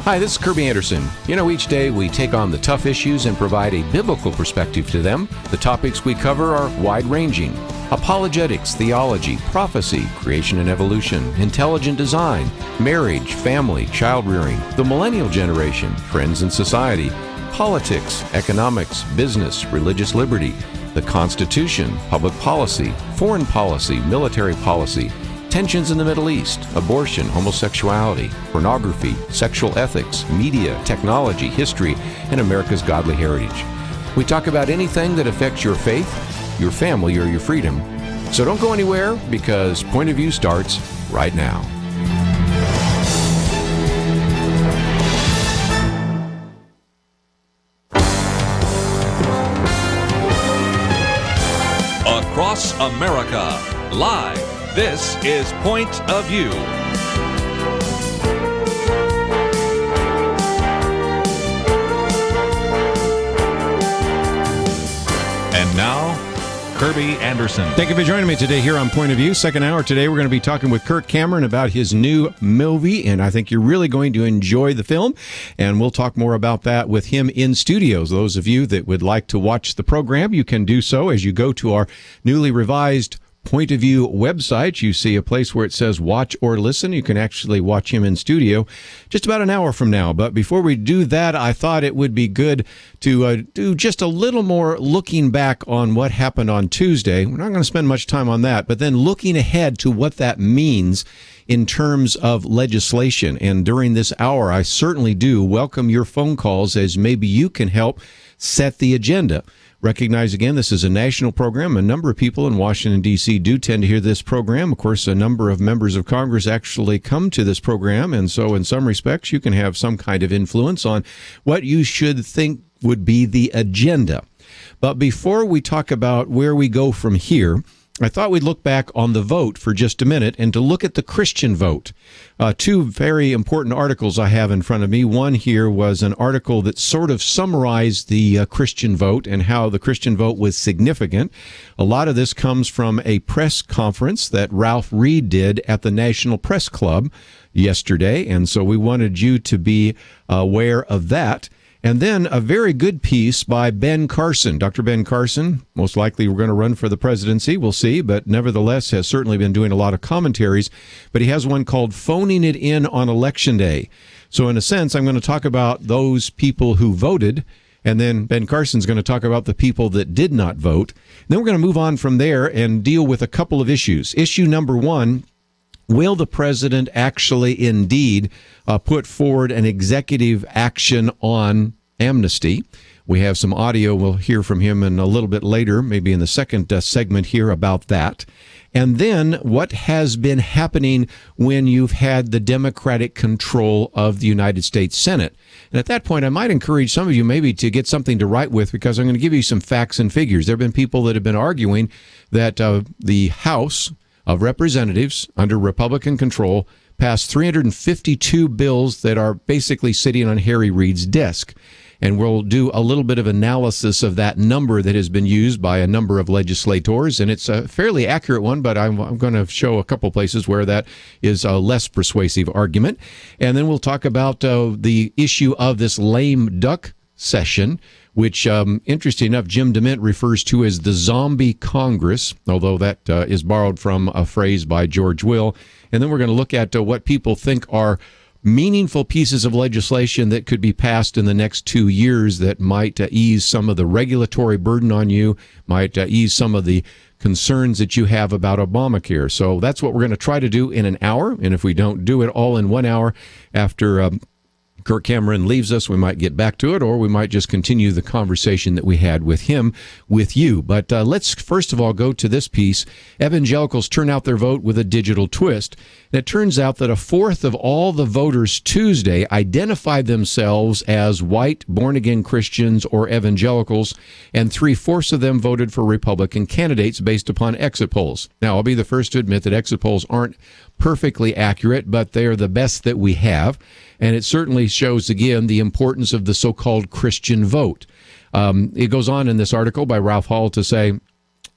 Hi, this is Kirby Anderson. You know, each day we take on the tough issues and provide a biblical perspective to them. The topics we cover are wide-ranging. Apologetics, theology, prophecy, creation and evolution, intelligent design, marriage, family, child-rearing, the millennial generation, friends and society, politics, economics, business, religious liberty, the Constitution, public policy, foreign policy, military policy, tensions in the Middle East, abortion, homosexuality, pornography, sexual ethics, media, technology, history, and America's godly heritage. We talk about anything that affects your faith, your family, or your freedom. So don't go anywhere, because Point of View starts right now. Across America, live. This is Point of View. And now, Kirby Anderson. Thank you for joining me today here on Point of View. Second hour today, we're going to be talking with Kirk Cameron about his new movie, and I think you're really going to enjoy the film, and we'll talk more about that with him in studios. Those of you that would like to watch the program, you can do so as you go to our newly revised Point of View website. You see a place where it says watch or listen. You can actually watch him in studio just about an hour from now. But before we do that, I thought it would be good to do just a little more looking back on what happened on Tuesday. We're not going to spend much time on that, but then looking ahead to what that means in terms of legislation. And during this hour, I certainly do welcome your phone calls, as maybe you can help set the agenda. Recognize, again, this is a national program. A number of people in Washington, D.C. do tend to hear this program. Of course, a number of members of Congress actually come to this program, and so in some respects, you can have some kind of influence on what you should think would be the agenda. But before we talk about where we go from here, I thought we'd look back on the vote for just a minute and to look at the Christian vote. Two very important articles I have in front of me. One here was an article that sort of summarized the Christian vote and how the Christian vote was significant. A lot of this comes from a press conference that Ralph Reed did at the National Press Club yesterday, and so we wanted you to be aware of that. And then a very good piece by Ben Carson. Dr. Ben Carson, most likely we're going to run for the presidency, we'll see, but nevertheless has certainly been doing a lot of commentaries. But he has one called Phoning It In on Election Day. So in a sense, I'm going to talk about those people who voted, and then Ben Carson's going to talk about the people that did not vote. And then we're going to move on from there and deal with a couple of issues. Issue number one, will the president actually indeed put forward an executive action on amnesty? We have some audio. We'll hear from him in a little bit later, maybe in the second segment here, about that. And then what has been happening when you've had the Democratic control of the United States Senate. And at that point, I might encourage some of you maybe to get something to write with, because I'm going to give you some facts and figures. There have been people that have been arguing that the House of Representatives under Republican control passed 352 bills that are basically sitting on Harry Reid's desk. And we'll do a little bit of analysis of that number that has been used by a number of legislators. And it's a fairly accurate one, but I'm going to show a couple places where that is a less persuasive argument. And then we'll talk about the issue of this lame duck session, which, interesting enough, Jim DeMint refers to as the zombie Congress, although that is borrowed from a phrase by George Will. And then we're going to look at what people think are meaningful pieces of legislation that could be passed in the next 2 years that might ease some of the regulatory burden on you, might ease some of the concerns that you have about Obamacare. So that's what we're going to try to do in an hour. And if we don't do it all in 1 hour after Kirk Cameron leaves us, we might get back to it, or we might just continue the conversation that we had with him, with you. But let's first of all go to this piece. Evangelicals turn out their vote with a digital twist. And it turns out that a fourth of all the voters Tuesday identified themselves as white, born-again Christians or evangelicals, and 3/4 of them voted for Republican candidates based upon exit polls. Now, I'll be the first to admit that exit polls aren't perfectly accurate, but they are the best that we have. And it certainly shows, again, the importance of the so-called Christian vote. It goes on in this article by Ralph Hall to say,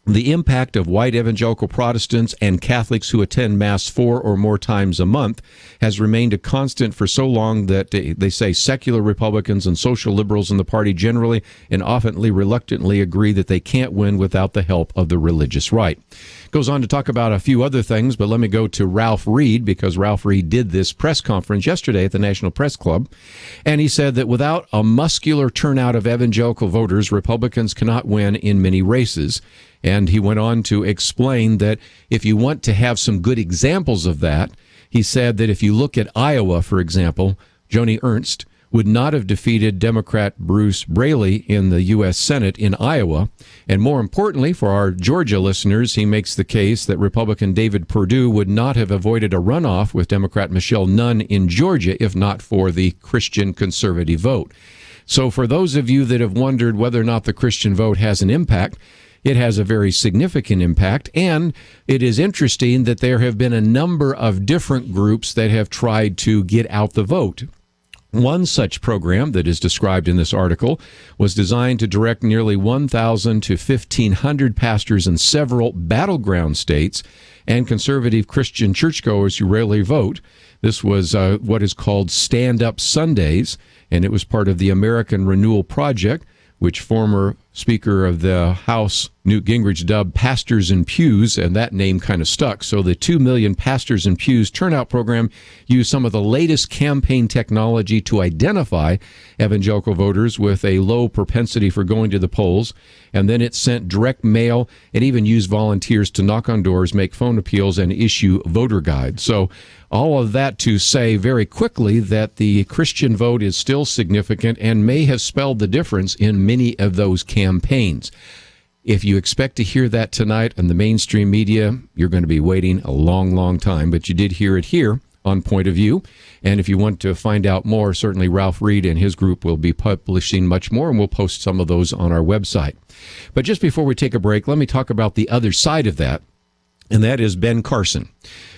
The impact of white evangelical Protestants and Catholics who attend Mass 4 or more times a month has remained a constant for so long that they say secular Republicans and social liberals in the party generally and often reluctantly agree that they can't win without the help of the religious right. Goes on to talk about a few other things, but let me go to Ralph Reed, because Ralph Reed did this press conference yesterday at the National Press Club, and he said that without a muscular turnout of evangelical voters, Republicans cannot win in many races. And he went on to explain that if you want to have some good examples of that, he said that if you look at Iowa, for example, Joni Ernst would not have defeated Democrat Bruce Braley in the U.S. Senate in Iowa. And more importantly, for our Georgia listeners, he makes the case that Republican David Perdue would not have avoided a runoff with Democrat Michelle Nunn in Georgia if not for the Christian conservative vote. So for those of you that have wondered whether or not the Christian vote has an impact, it has a very significant impact, and it is interesting that there have been a number of different groups that have tried to get out the vote. One such program that is described in this article was designed to direct nearly 1,000 to 1,500 pastors in several battleground states and conservative Christian churchgoers who rarely vote. This was what is called Stand Up Sundays, and it was part of the American Renewal Project, which former Speaker of the House Newt Gingrich dubbed Pastors in Pews, and that name kind of stuck. So the 2 million Pastors in Pews turnout program used some of the latest campaign technology to identify evangelical voters with a low propensity for going to the polls, and then it sent direct mail and even used volunteers to knock on doors, make phone appeals, and issue voter guides. So all of that to say very quickly that the Christian vote is still significant and may have spelled the difference in many of those campaigns. If you expect to hear that tonight on the mainstream media, you're going to be waiting a long, long time, but you did hear it here on Point of View. And if you want to find out more, certainly Ralph Reed and his group will be publishing much more, and we'll post some of those on our website. But just before we take a break, let me talk about the other side of that, and that is Ben Carson.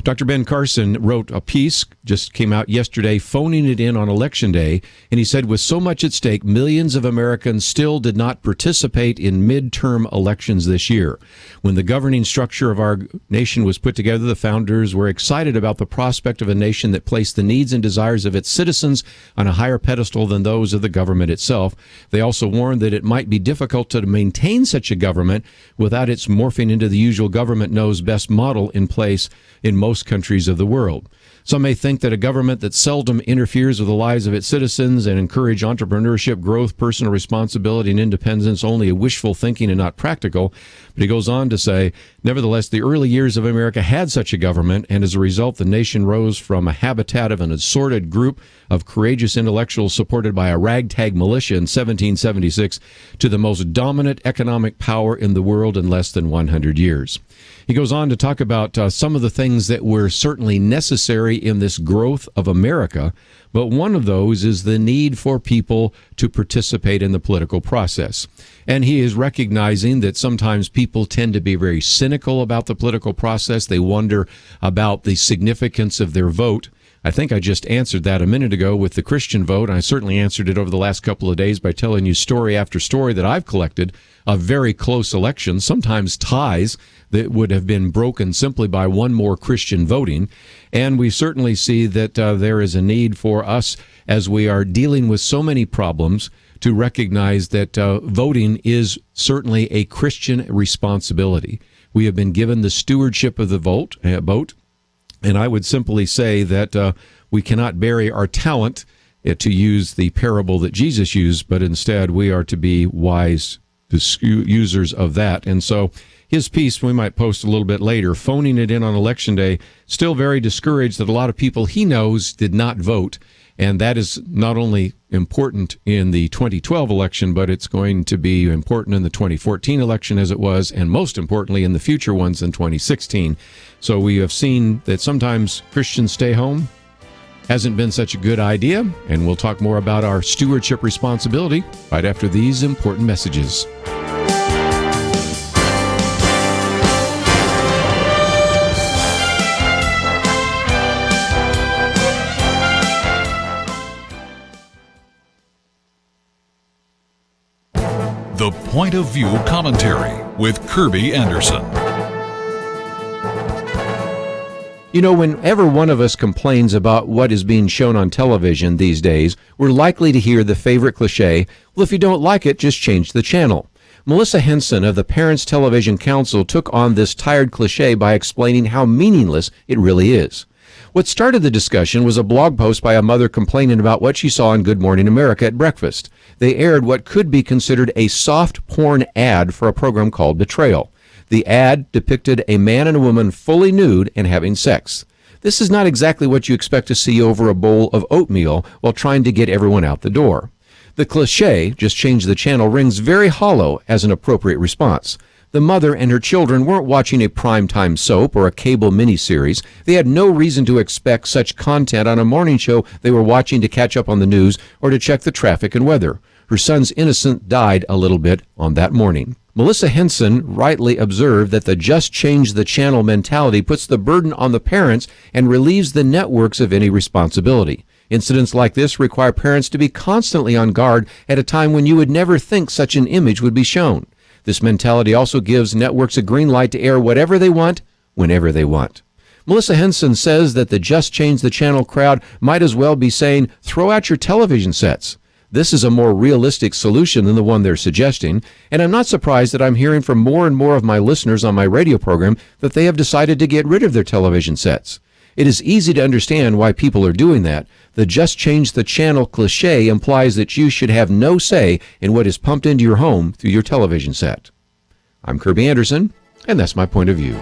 Dr. Ben Carson wrote a piece, just came out yesterday, phoning it in on Election Day, and he said, with so much at stake, millions of Americans still did not participate in midterm elections this year. When the governing structure of our nation was put together, the founders were excited about the prospect of a nation that placed the needs and desires of its citizens on a higher pedestal than those of the government itself. They also warned that it might be difficult to maintain such a government without its morphing into the usual government knows best model in place in most countries of the world. Some may think that a government that seldom interferes with the lives of its citizens and encourage entrepreneurship, growth, personal responsibility, and independence only a wishful thinking and not practical. But he goes on to say, nevertheless, the early years of America had such a government, and as a result, the nation rose from a habitat of an assorted group of courageous intellectuals supported by a ragtag militia in 1776 to the most dominant economic power in the world in less than 100 years. He goes on to talk about some of the things that were certainly necessary in this growth of America, but one of those is the need for people to participate in the political process. And he is recognizing that sometimes people tend to be very cynical about the political process. They wonder about the significance of their vote. I think I just answered that a minute ago with the Christian vote. I certainly answered it over the last couple of days by telling you story after story that I've collected of very close elections, sometimes ties that would have been broken simply by one more Christian voting. And we certainly see that there is a need for us, as we are dealing with so many problems, to recognize that voting is certainly a Christian responsibility. We have been given the stewardship of the vote, and I would simply say that we cannot bury our talent, to use the parable that Jesus used, but instead we are to be wise users of that. And so his piece, we might post a little bit later, phoning it in on Election Day, still very discouraged that a lot of people he knows did not vote. And that is not only important in the 2012 election, but it's going to be important in the 2014 election as it was, and most importantly in the future ones in 2016. So we have seen that sometimes Christians stay home. Hasn't been such a good idea, and we'll talk more about our stewardship responsibility right after these important messages. The Point of View Commentary with Kerby Anderson. You know, whenever one of us complains about what is being shown on television these days, we're likely to hear the favorite cliche, well, if you don't like it, just change the channel. Melissa Henson of the Parents Television Council took on this tired cliche by explaining how meaningless it really is. What started the discussion was a blog post by a mother complaining about what she saw on Good Morning America at breakfast. They aired what could be considered a soft porn ad for a program called Betrayal. The ad depicted a man and a woman fully nude and having sex. This is not exactly what you expect to see over a bowl of oatmeal while trying to get everyone out the door. The cliche, just change the channel, rings very hollow as an appropriate response. The mother and her children weren't watching a primetime soap or a cable miniseries. They had no reason to expect such content on a morning show they were watching to catch up on the news or to check the traffic and weather. Her son's innocence died a little bit on that morning. Melissa Henson rightly observed that the just change the channel mentality puts the burden on the parents and relieves the networks of any responsibility. Incidents like this require parents to be constantly on guard at a time when you would never think such an image would be shown. This mentality also gives networks a green light to air whatever they want, whenever they want. Melissa Henson says that the just change the channel crowd might as well be saying, throw out your television sets. This is a more realistic solution than the one they're suggesting, and I'm not surprised that I'm hearing from more and more of my listeners on my radio program that they have decided to get rid of their television sets. It is easy to understand why people are doing that. The just change the channel cliche implies that you should have no say in what is pumped into your home through your television set. I'm Kerby Anderson, and that's my point of view.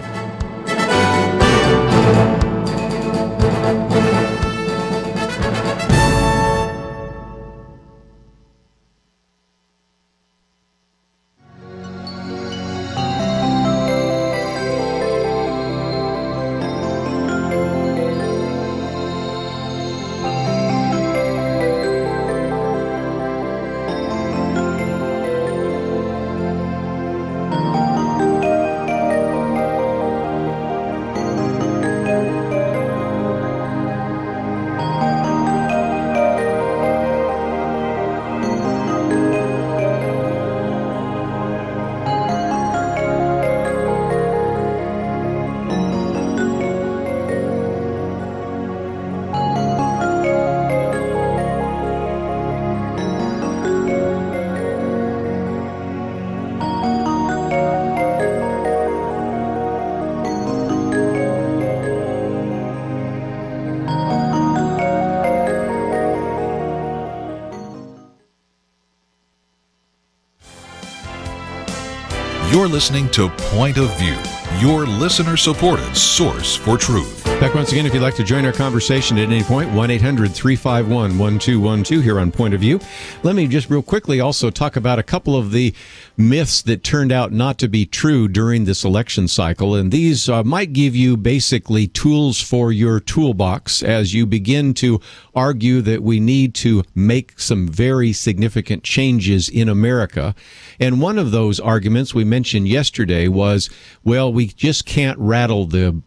You're listening to Point of View, your listener-supported source for truth. Back once again, if you'd like to join our conversation at any point, 1-800-351-1212 here on Point of View. Let me just real quickly also talk about a couple of the myths that turned out not to be true during this election cycle. And these might give you basically tools for your toolbox as you begin to argue that we need to make some very significant changes in America. And one of those arguments we mentioned yesterday was, well, we just can't rattle the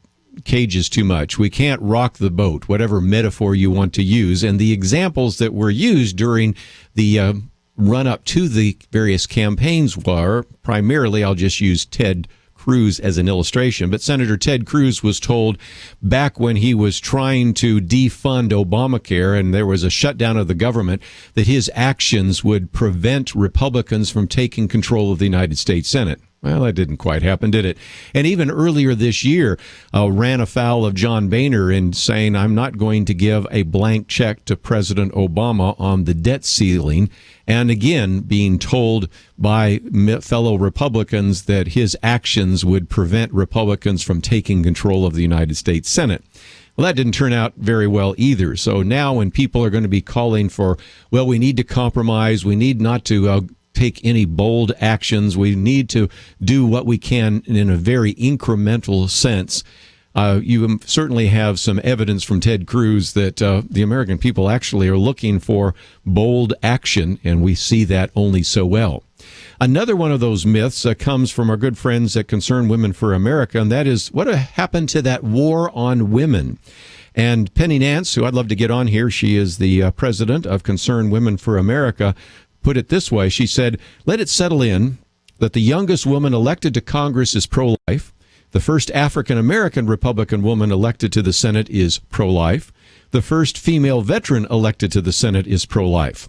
cages too much. We can't rock the boat, whatever metaphor you want to use. And the examples that were used during the run up to the various campaigns were primarily, I'll just use Ted Cruz as an illustration, but Senator Ted Cruz was told back when he was trying to defund Obamacare and there was a shutdown of the government that his actions would prevent Republicans from taking control of the United States Senate. Well, that didn't quite happen, did it? And even earlier this year, ran afoul of John Boehner in saying, I'm not going to give a blank check to President Obama on the debt ceiling. And again, being told by fellow Republicans that his actions would prevent Republicans from taking control of the United States Senate. Well, that didn't turn out very well either. So now when people are going to be calling for, well, we need to compromise, we need not to take any bold actions. We need to do what we can in a very incremental sense. You certainly have some evidence from Ted Cruz that the American people actually are looking for bold action, and we see that only so well. Another one of those myths comes from our good friends at Concerned Women for America, and that is what happened to that war on women. And Penny Nance, who I'd love to get on here, she is the president of Concerned Women for America, put it this way. She said, let it settle in. that the youngest woman elected to Congress is pro-life. The first African-American Republican woman elected to the Senate is pro-life. The first female veteran elected to the Senate is pro-life.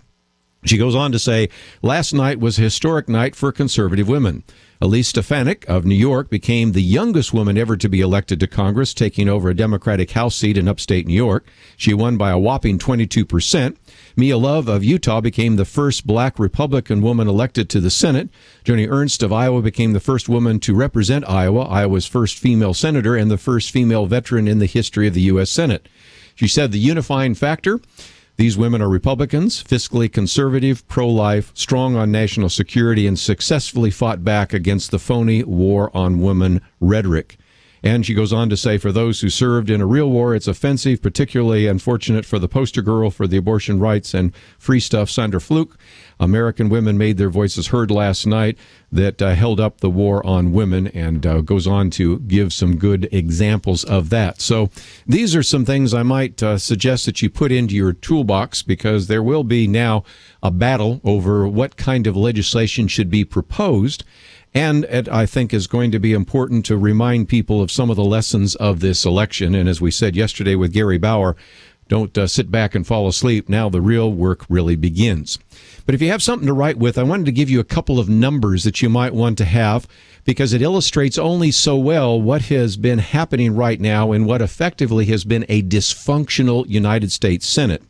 She goes on to say, last night was a historic night for conservative women. Elise Stefanik of New York became the youngest woman ever to be elected to Congress, taking over a Democratic House seat in upstate New York. She won by a whopping 22%. Mia Love of Utah became the first black Republican woman elected to the Senate. Joni Ernst of Iowa became the first woman to represent Iowa, Iowa's first female senator, and the first female veteran in the history of the U.S. Senate. She said the unifying factor: these women are Republicans, fiscally conservative, pro-life, strong on national security, and successfully fought back against the phony war on women rhetoric. And she goes on to say, for those who served in a real war, it's offensive, particularly unfortunate for the poster girl for the abortion rights and free stuff, Sandra Fluke. American women made their voices heard last night that held up the war on women, and goes on to give some good examples of that. So these are some things I might suggest that you put into your toolbox, because there will be now a battle over what kind of legislation should be proposed. And it, I think, is going to be important to remind people of some of the lessons of this election. And as we said yesterday with Gary Bauer, don't sit back and fall asleep. Now the real work really begins. But if you have something to write with, I wanted to give you a couple of numbers that you might want to have, because it illustrates only so well what has been happening right now in what effectively has been a dysfunctional United States Senate.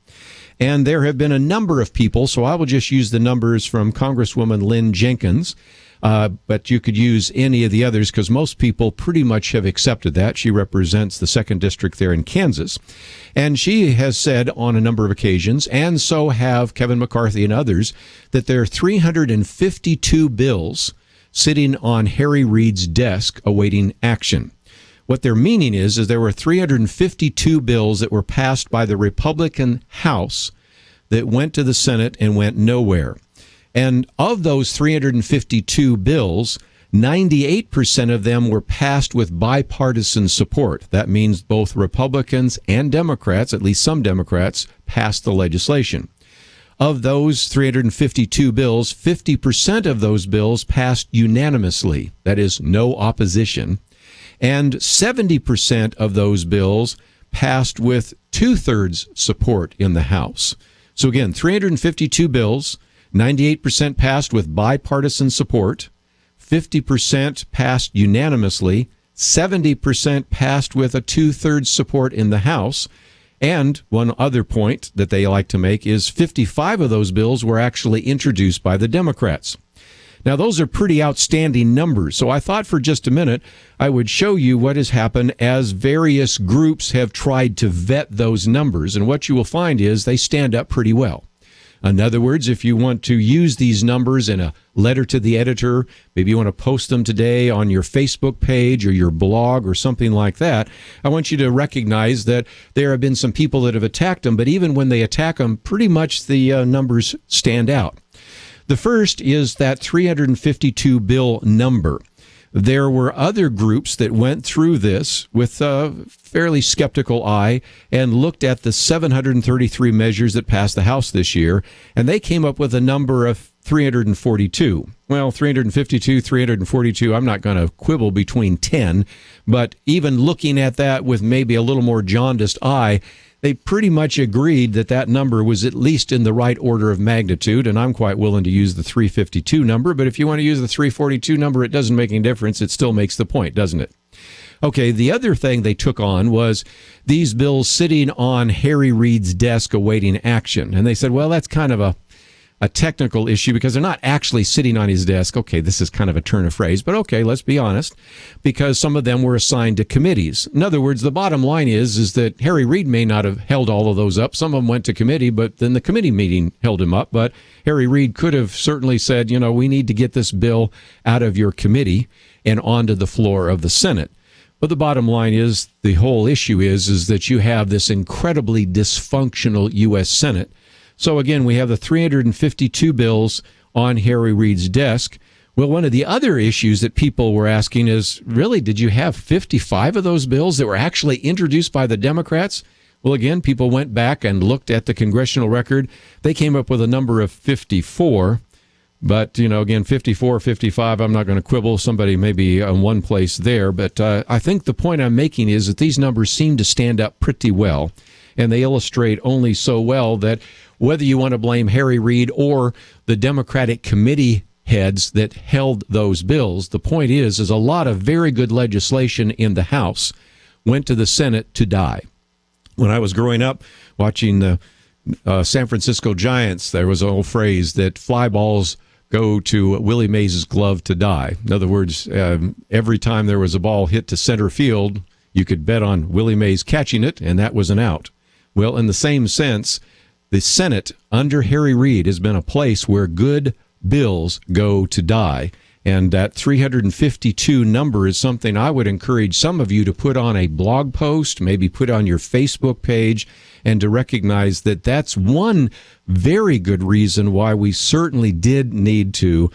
And there have been a number of people, so I will just use the numbers from Congresswoman Lynn Jenkins. But you could use any of the others, because most people pretty much have accepted that. She represents the 2nd District there in Kansas. And she has said on a number of occasions, and so have Kevin McCarthy and others, that there are 352 bills sitting on Harry Reid's desk awaiting action. What they're meaning is there were 352 bills that were passed by the Republican House that went to the Senate and went nowhere. And of those 352 bills, 98% of them were passed with bipartisan support. That means both Republicans and Democrats, at least some Democrats, passed the legislation. Of those 352 bills, 50% of those bills passed unanimously. That is, no opposition. And 70% of those bills passed with 2/3 support in the House. So again, 352 bills, 98% passed with bipartisan support, 50% passed unanimously, 70% passed with a 2/3 support in the House. And one other point that they like to make is 55 of those bills were actually introduced by the Democrats. Now, those are pretty outstanding numbers, so I thought for just a minute I would show you what has happened as various groups have tried to vet those numbers, and what you will find is they stand up pretty well. In other words, if you want to use these numbers in a letter to the editor, maybe you want to post them today on your Facebook page or your blog or something like that, I want you to recognize that there have been some people that have attacked them, but even when they attack them, pretty much the numbers stand out. The first is that 352 bill number. There were other groups that went through this with a fairly skeptical eye and looked at the 733 measures that passed the House this year, and they came up with a number of 342. Well, 352, 342, I'm not going to quibble between 10, but even looking at that with maybe a little more jaundiced eye, they pretty much agreed that that number was at least in the right order of magnitude, and I'm quite willing to use the 352 number, but if you want to use the 342 number, it doesn't make any difference. It still makes the point, doesn't it? Okay, the other thing they took on was these bills sitting on Harry Reid's desk awaiting action, and they said, well, that's kind of a technical issue because they're not actually sitting on his desk. Okay, this is kind of a turn of phrase, but okay, let's be honest, because some of them were assigned to committees. In other words, the bottom line is that Harry Reid may not have held all of those up. Some of them went to committee, but then the committee meeting held him up. But Harry Reid could have certainly said, we need to get this bill out of your committee and onto the floor of the Senate. But the bottom line is, the whole issue is that you have this incredibly dysfunctional U.S. Senate. So again, we have the 352 bills on Harry Reid's desk. Well, one of the other issues that people were asking is, really, did you have 55 of those bills that were actually introduced by the Democrats? Well, again, people went back and looked at the congressional record. They came up with a number of 54. But, again, 54, 55, I'm not going to quibble. Somebody maybe in one place there. But I think the point I'm making is that these numbers seem to stand up pretty well. And they illustrate only so well that whether you want to blame Harry Reid or the Democratic committee heads that held those bills, the point is a lot of very good legislation in the House went to the Senate to die. When I was growing up watching the San Francisco Giants, there was an old phrase that fly balls go to Willie Mays' glove to die. In other words, every time there was a ball hit to center field, you could bet on Willie Mays catching it, and that was an out. Well, in the same sense, the Senate under Harry Reid has been a place where good bills go to die. And that 352 number is something I would encourage some of you to put on a blog post, maybe put on your Facebook page, and to recognize that that's one very good reason why we certainly did need to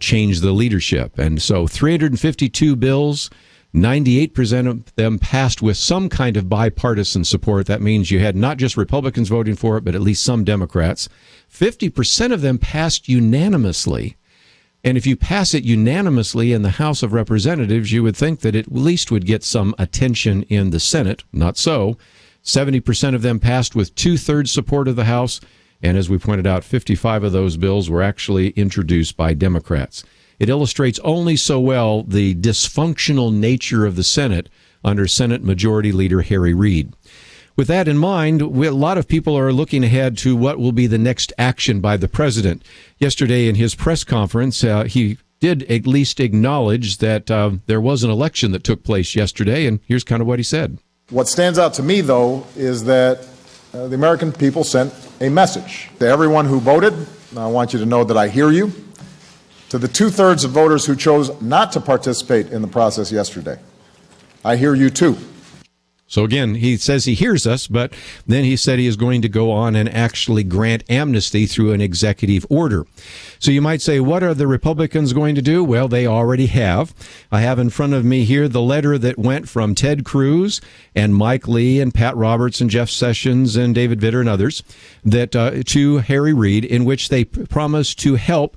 change the leadership. And so 352 bills, 98% of them passed with some kind of bipartisan support. That means you had not just Republicans voting for it, but at least some Democrats. 50% of them passed unanimously. And if you pass it unanimously in the House of Representatives, you would think that it at least would get some attention in the Senate. Not so. 70% of them passed with 2/3 support of the House. And as we pointed out, 55 of those bills were actually introduced by Democrats. It illustrates only so well the dysfunctional nature of the Senate under Senate Majority Leader Harry Reid. With that in mind, a lot of people are looking ahead to what will be the next action by the president. Yesterday in his press conference, he did at least acknowledge that there was an election that took place yesterday, and here's kind of what he said. What stands out to me, though, is that the American people sent a message to everyone who voted. I want you to know that I hear you. To the 2/3 of voters who chose not to participate in the process yesterday, I hear you too. So again, he says he hears us, but then he said he is going to go on and actually grant amnesty through an executive order. So you might say, what are the Republicans going to do? Well, they already have. I have in front of me here the letter that went from Ted Cruz and Mike Lee and Pat Roberts and Jeff Sessions and David Vitter and others that to Harry Reid, in which they promised to help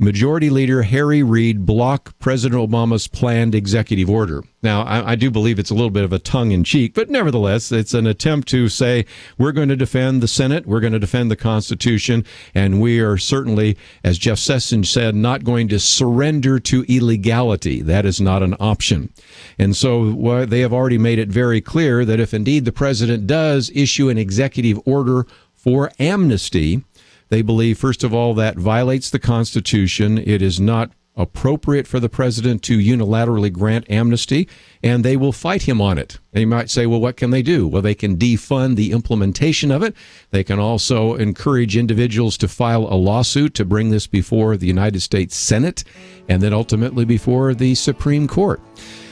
Majority Leader Harry Reid block President Obama's planned executive order. Now, I do believe it's a little bit of a tongue-in-cheek, but nevertheless, it's an attempt to say we're going to defend the Senate, we're going to defend the Constitution, and we are certainly, as Jeff Sessions said, not going to surrender to illegality. That is not an option. And so they have already made it very clear that if indeed the president does issue an executive order for amnesty, they believe, first of all, that violates the Constitution. It is not appropriate for the president to unilaterally grant amnesty, and they will fight him on it. And you might say, well, what can they do? Well, they can defund the implementation of it. They can also encourage individuals to file a lawsuit to bring this before the United States Senate and then ultimately before the Supreme Court.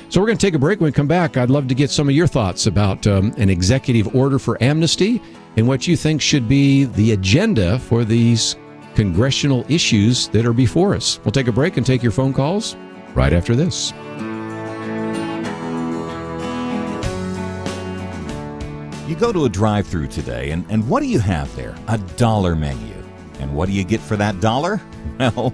So we're going to take a break. When we come back, I'd love to get some of your thoughts about an executive order for amnesty and what you think should be the agenda for these congressional issues that are before us. We'll take a break and take your phone calls right after this. You go to a drive-thru today, and what do you have there? A dollar menu. And what do you get for that dollar? Well,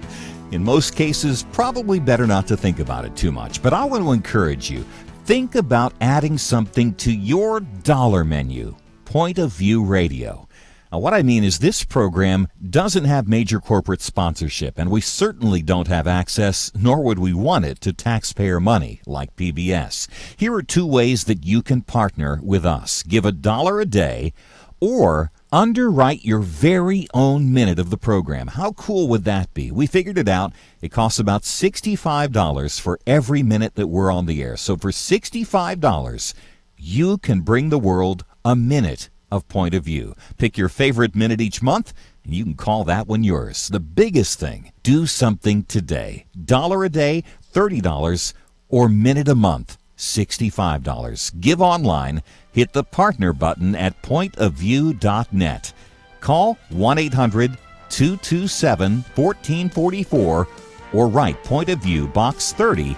in most cases, probably better not to think about it too much. But I want to encourage you, think about adding something to your dollar menu. Point of View Radio. Now, what I mean is this program doesn't have major corporate sponsorship, and we certainly don't have access, nor would we want it, to taxpayer money like PBS. Here are two ways that you can partner with us. Give $1 a day, or underwrite your very own minute of the program. How cool would that be? We figured it out. It costs about $65 for every minute that we're on the air. So for $65, you can bring the world a minute of Point of View. Pick your favorite minute each month, and you can call that one yours. The biggest thing, do something today. $1 a day, $30, or minute a month, $65. Give online. Hit the partner button at pointofview.net. Call 1-800-227-1444 or write Point of View, Box 30,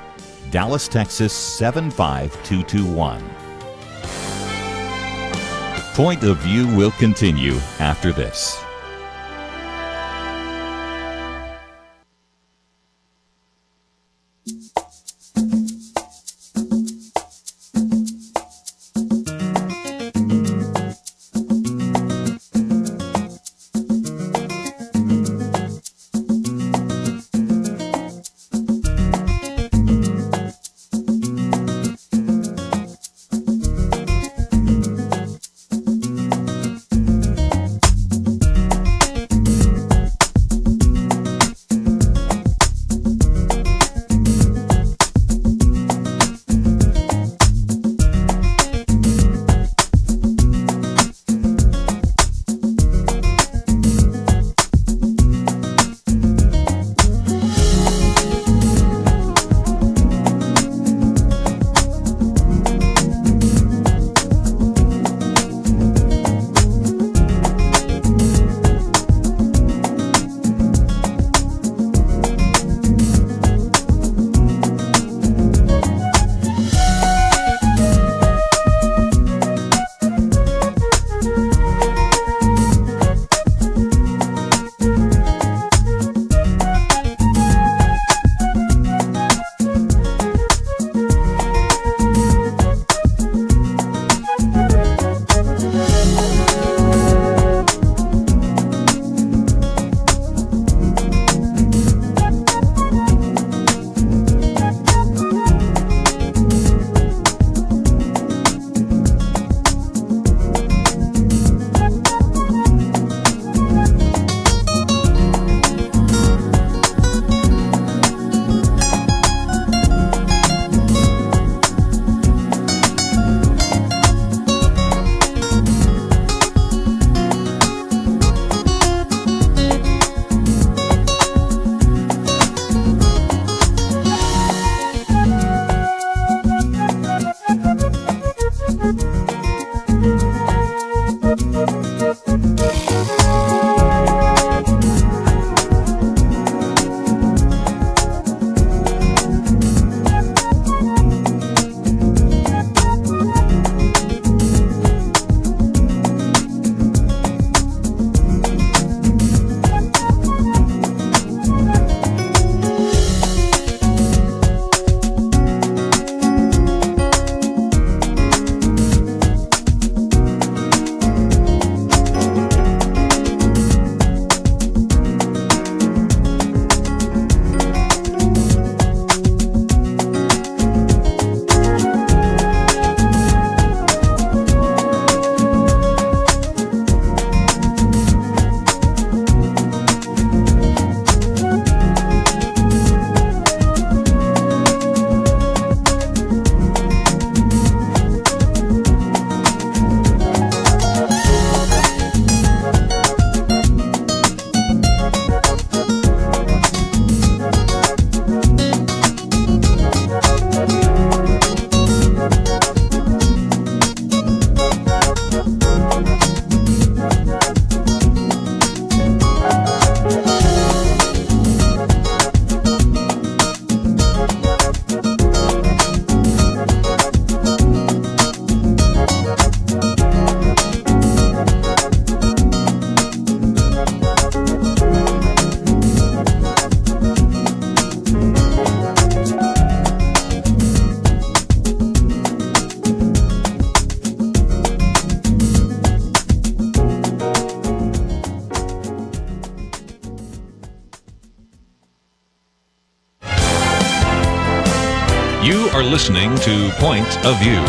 Dallas, Texas 75221. Point of View will continue after this. listening to Point of View.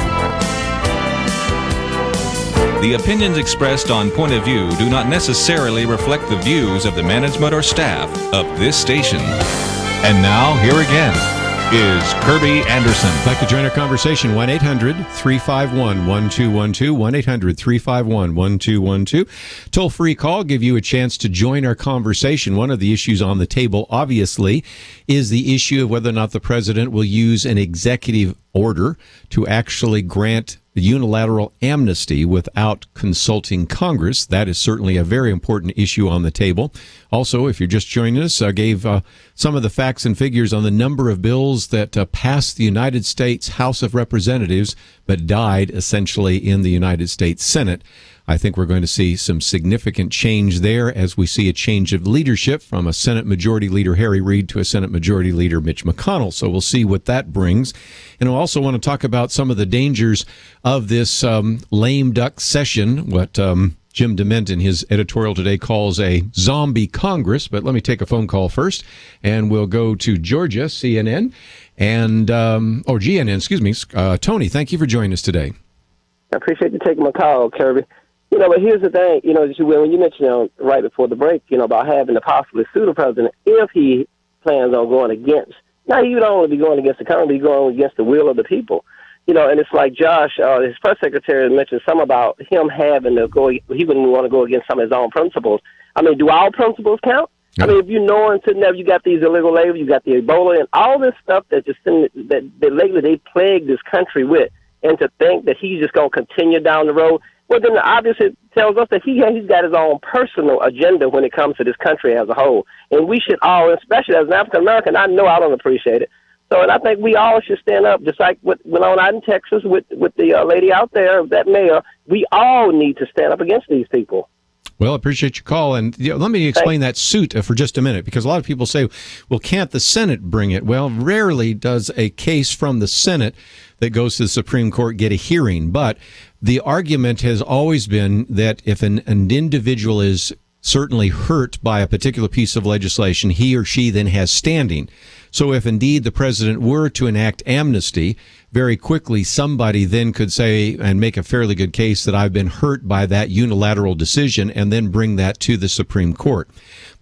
The opinions expressed on Point of View do not necessarily reflect the views of the management or staff of this station. And now, here again is Kirby Anderson. I'd like to join our conversation, 1-800-351-1212, 1-800-351-1212. Toll-free call, give you a chance to join our conversation. One of the issues on the table, obviously, is the issue of whether or not the president will use an executive order to actually grant unilateral amnesty without consulting Congress. That is certainly a very important issue on the table. Also, if you're just joining us, I gave some of the facts and figures on the number of bills that passed the United States House of Representatives but died essentially in the United States Senate. I think we're going to see some significant change there as we see a change of leadership from a Senate Majority Leader Harry Reid to a Senate Majority Leader Mitch McConnell. So we'll see what that brings. And I also want to talk about some of the dangers of this lame duck session, what Jim DeMint in his editorial today calls a zombie Congress. But let me take a phone call first, and we'll go to Georgia, CNN, and GNN, excuse me. Tony, thank you for joining us today. I appreciate you taking my call, Kerby. But here's the thing, when you mentioned right before the break, about having to possibly sue the president if he plans on going against. Now, you don't only be going against the Congress, you're going against the will of the people. And it's like Josh, his press secretary, mentioned something about him having to go, he wouldn't want to go against some of his own principles. I mean, do our principles count? Yeah. I mean, if you know and sitting there, you got these illegal labor, you got the Ebola, and all this stuff that lately they plagued this country with, and to think that he's just going to continue down the road, well, then obviously it tells us that he's got his own personal agenda when it comes to this country as a whole. And we should all, especially as an African-American, I know I don't appreciate it. So, and I think we all should stand up, just like what went on out in Texas with the lady out there, that mayor. We all need to stand up against these people. Well, I appreciate your call. And let me explain that suit for just a minute, because a lot of people say, well, can't the Senate bring it? Well, rarely does a case from the Senate that goes to the Supreme Court get a hearing. But the argument has always been that if an individual is certainly hurt by a particular piece of legislation, he or she then has standing. So if indeed the president were to enact amnesty, very quickly somebody then could say and make a fairly good case that I've been hurt by that unilateral decision and then bring that to the Supreme Court.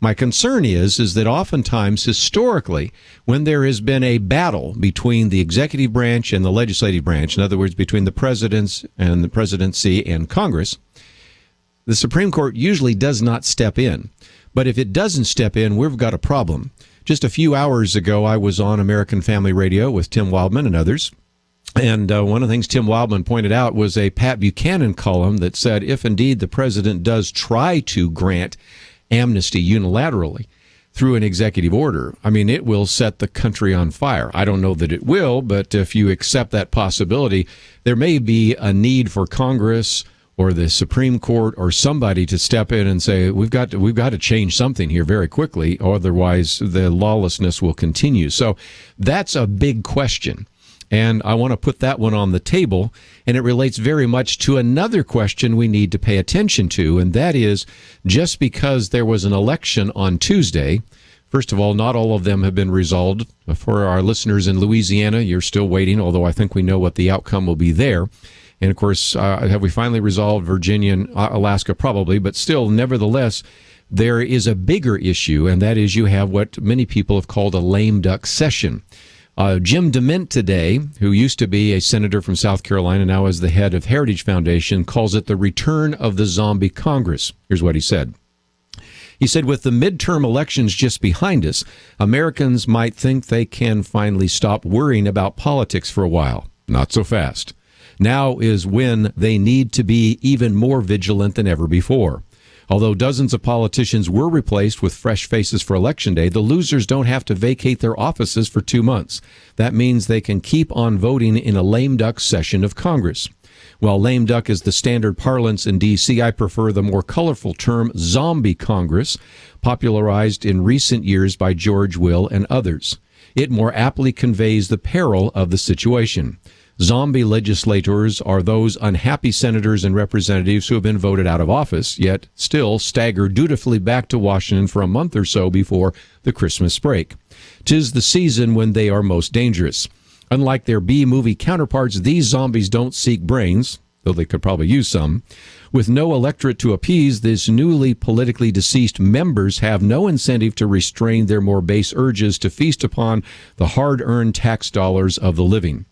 My concern is that oftentimes historically, when there has been a battle between the executive branch and the legislative branch, in other words, between the presidents and the presidency and Congress, the Supreme Court usually does not step in. But if it doesn't step in, we've got a problem. Just a few hours ago, I was on American Family Radio with Tim Wildman and others. And one of the things Tim Wildman pointed out was a Pat Buchanan column that said, if indeed the president does try to grant amnesty unilaterally through an executive order, I mean, it will set the country on fire. I don't know that it will, but if you accept that possibility, there may be a need for Congress or the Supreme Court or somebody to step in and say, we've got to change something here very quickly, otherwise the lawlessness will continue. So that's a big question. And I want to put that one on the table, and it relates very much to another question we need to pay attention to, and that is, just because there was an election on Tuesday, first of all, not all of them have been resolved. For our listeners in Louisiana, you're still waiting, although I think we know what the outcome will be there. And, of course, have we finally resolved Virginia and Alaska? Probably, but still, nevertheless, there is a bigger issue, and that is you have what many people have called a lame duck session. Jim DeMint today, who used to be a senator from South Carolina, now is the head of Heritage Foundation, calls it the return of the zombie Congress. Here's what he said. He said, with the midterm elections just behind us, Americans might think they can finally stop worrying about politics for a while. Not so fast. Now is when they need to be even more vigilant than ever before. Although dozens of politicians were replaced with fresh faces for Election Day, the losers don't have to vacate their offices for 2 months. That means they can keep on voting in a lame duck session of Congress. While lame duck is the standard parlance in D.C., I prefer the more colorful term zombie Congress, popularized in recent years by George Will and others. It more aptly conveys the peril of the situation. Zombie legislators are those unhappy senators and representatives who have been voted out of office, yet still stagger dutifully back to Washington for a month or so before the Christmas break. 'Tis the season when they are most dangerous. Unlike their B-movie counterparts, these zombies don't seek brains, though they could probably use some. With no electorate to appease, these newly politically deceased members have no incentive to restrain their more base urges to feast upon the hard-earned tax dollars of the living.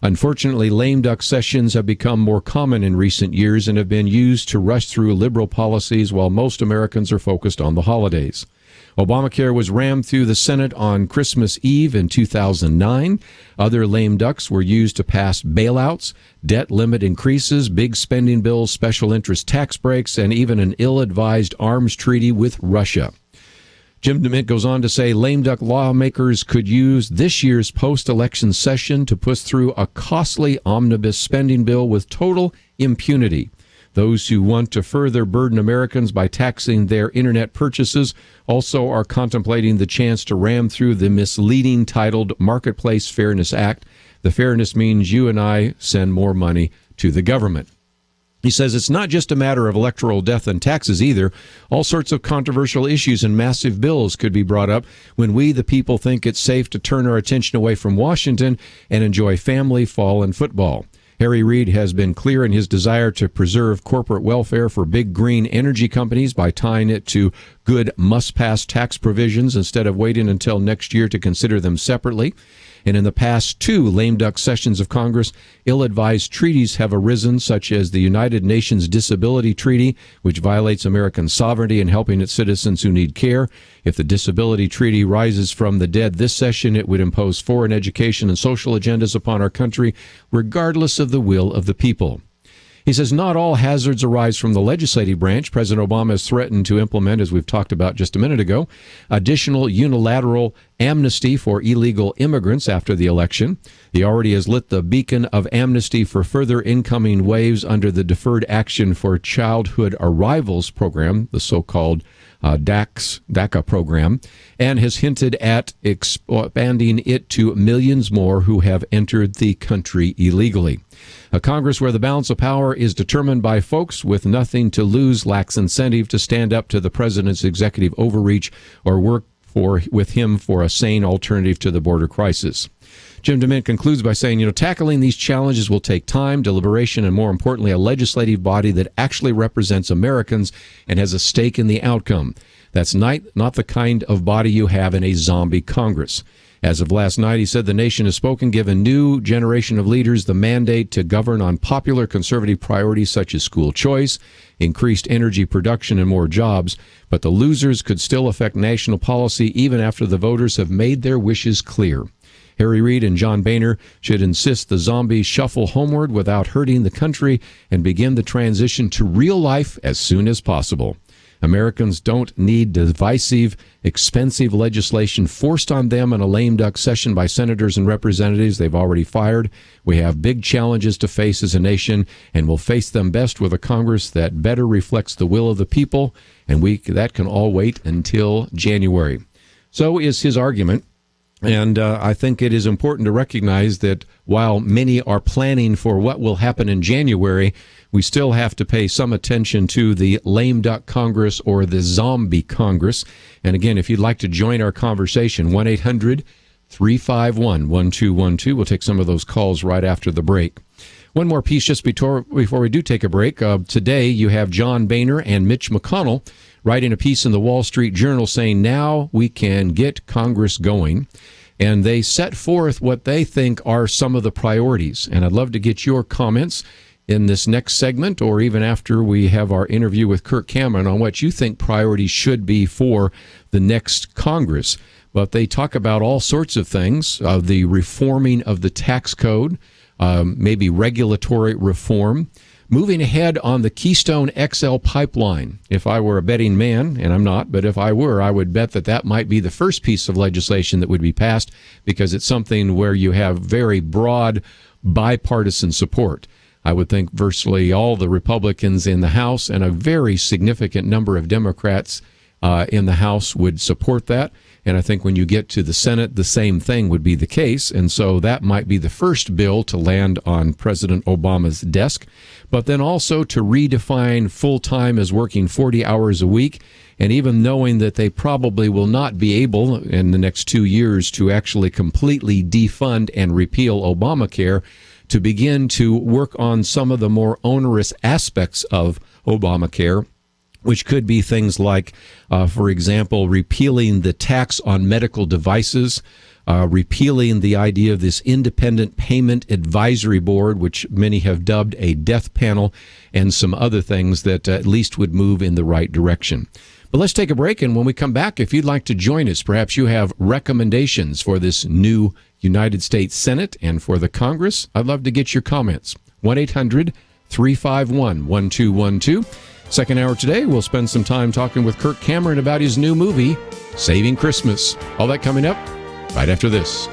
Unfortunately, lame duck sessions have become more common in recent years and have been used to rush through liberal policies while most Americans are focused on the holidays. Obamacare was rammed through the Senate on Christmas Eve in 2009. Other lame ducks were used to pass bailouts, debt limit increases, big spending bills, special interest tax breaks, and even an ill-advised arms treaty with Russia. Jim DeMint goes on to say lame duck lawmakers could use this year's post-election session to push through a costly omnibus spending bill with total impunity. Those who want to further burden Americans by taxing their internet purchases also are contemplating the chance to ram through the misleading titled Marketplace Fairness Act. The fairness means you and I send more money to the government. He says it's not just a matter of electoral death and taxes either. All sorts of controversial issues and massive bills could be brought up when we, the people, think it's safe to turn our attention away from Washington and enjoy family, fall, and football. Harry Reid has been clear in his desire to preserve corporate welfare for big green energy companies by tying it to good must-pass tax provisions instead of waiting until next year to consider them separately. And in the past two lame duck sessions of Congress, ill-advised treaties have arisen, such as the United Nations Disability Treaty, which violates American sovereignty in helping its citizens who need care. If the Disability Treaty rises from the dead this session, it would impose foreign education and social agendas upon our country, regardless of the will of the people. He says not all hazards arise from the legislative branch. President Obama has threatened to implement, as we've talked about just a minute ago, additional unilateral amnesty for illegal immigrants after the election. He already has lit the beacon of amnesty for further incoming waves under the Deferred Action for Childhood Arrivals program, the so-called DACA program, and has hinted at expanding it to millions more who have entered the country illegally. A Congress where the balance of power is determined by folks with nothing to lose lacks incentive to stand up to the president's executive overreach or work with him for a sane alternative to the border crisis. Jim DeMint concludes by saying, tackling these challenges will take time, deliberation, and more importantly, a legislative body that actually represents Americans and has a stake in the outcome. That's not the kind of body you have in a zombie Congress. As of last night, he said the nation has spoken, given new generation of leaders the mandate to govern on popular conservative priorities such as school choice, increased energy production, and more jobs. But the losers could still affect national policy even after the voters have made their wishes clear. Harry Reid and John Boehner should insist the zombies shuffle homeward without hurting the country and begin the transition to real life as soon as possible. Americans don't need divisive, expensive legislation forced on them in a lame duck session by senators and representatives they've already fired. We have big challenges to face as a nation, and we'll face them best with a Congress that better reflects the will of the people, and that can all wait until January. So is his argument. And I think it is important to recognize that while many are planning for what will happen in January, we still have to pay some attention to the lame duck Congress or the zombie Congress. And again, if you'd like to join our conversation, 1-800-351-1212. We'll take some of those calls right after the break. One more piece just before we do take a break. Today, you have John Boehner and Mitch McConnell writing a piece in the Wall Street Journal saying now we can get Congress going. And they set forth what they think are some of the priorities. And I'd love to get your comments in this next segment or even after we have our interview with Kirk Cameron on what you think priorities should be for the next Congress. But they talk about all sorts of things, the reforming of the tax code, maybe regulatory reform, moving ahead on the Keystone XL pipeline. If I were a betting man, and I'm not, but if I were, I would bet that might be the first piece of legislation that would be passed because it's something where you have very broad bipartisan support. I would think virtually all the Republicans in the House and a very significant number of Democrats in the House would support that. And I think when you get to the Senate, the same thing would be the case. And so that might be the first bill to land on President Obama's desk. But then also to redefine full-time as working 40 hours a week. And even knowing that they probably will not be able in the next 2 years to actually completely defund and repeal Obamacare, to begin to work on some of the more onerous aspects of Obamacare, which could be things like, for example, repealing the tax on medical devices, repealing the idea of this independent payment advisory board, which many have dubbed a death panel, and some other things that at least would move in the right direction. But let's take a break, and when we come back, if you'd like to join us, perhaps you have recommendations for this new United States Senate and for the Congress, I'd love to get your comments. 1-800-351-1212. Second hour today, we'll spend some time talking with Kirk Cameron about his new movie, Saving Christmas. All that coming up right after this.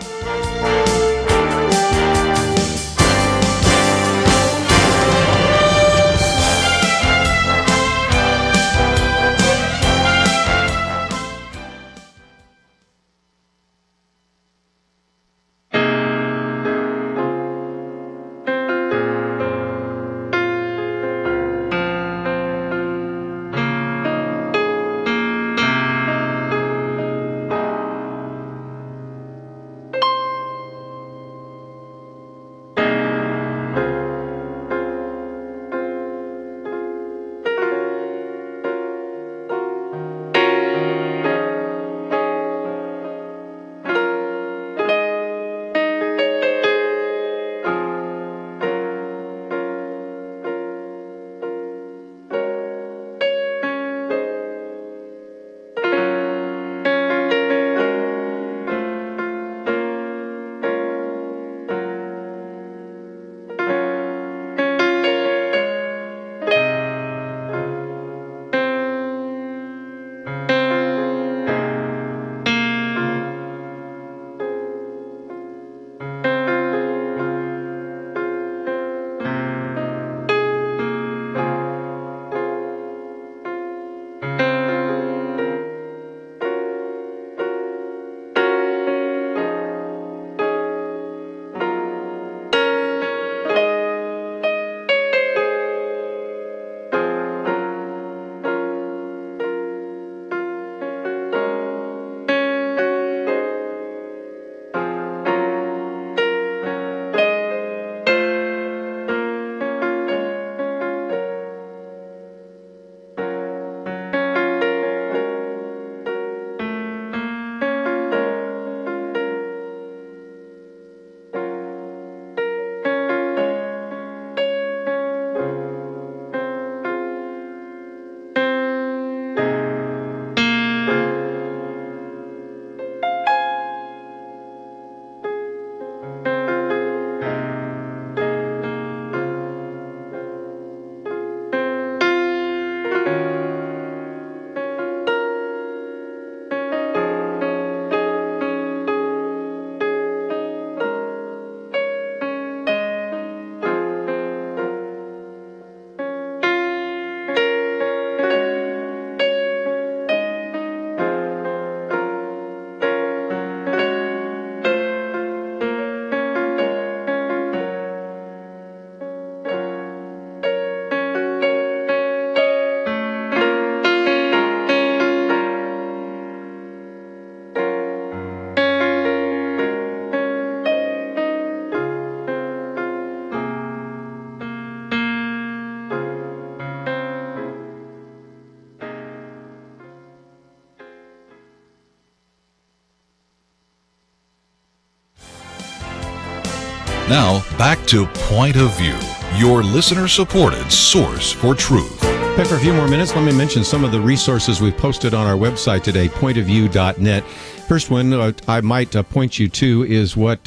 Now, back to Point of View, your listener-supported source for truth. Back for a few more minutes, let me mention some of the resources we've posted on our website today, pointofview.net. First one I might point you to is what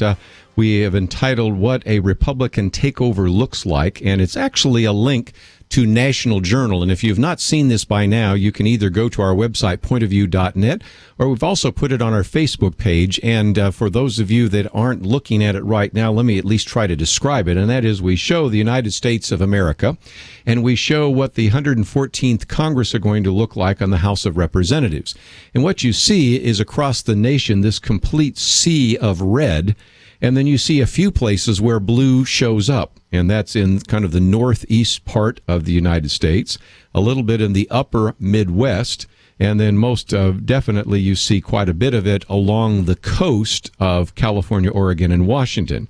we have entitled What a Republican Takeover Looks Like, and it's actually a link to National Journal. And if you've not seen this by now, you can either go to our website, pointofview.net, or we've also put it on our Facebook page. And for those of you that aren't looking at it right now, let me at least try to describe it. And that is, we show the United States of America, and we show what the 114th Congress are going to look like on the House of Representatives. And what you see is across the nation this complete sea of red. And then you see a few places where blue shows up, and that's in kind of the northeast part of the United States, a little bit in the upper Midwest, and then most definitely you see quite a bit of it along the coast of California, Oregon, and Washington.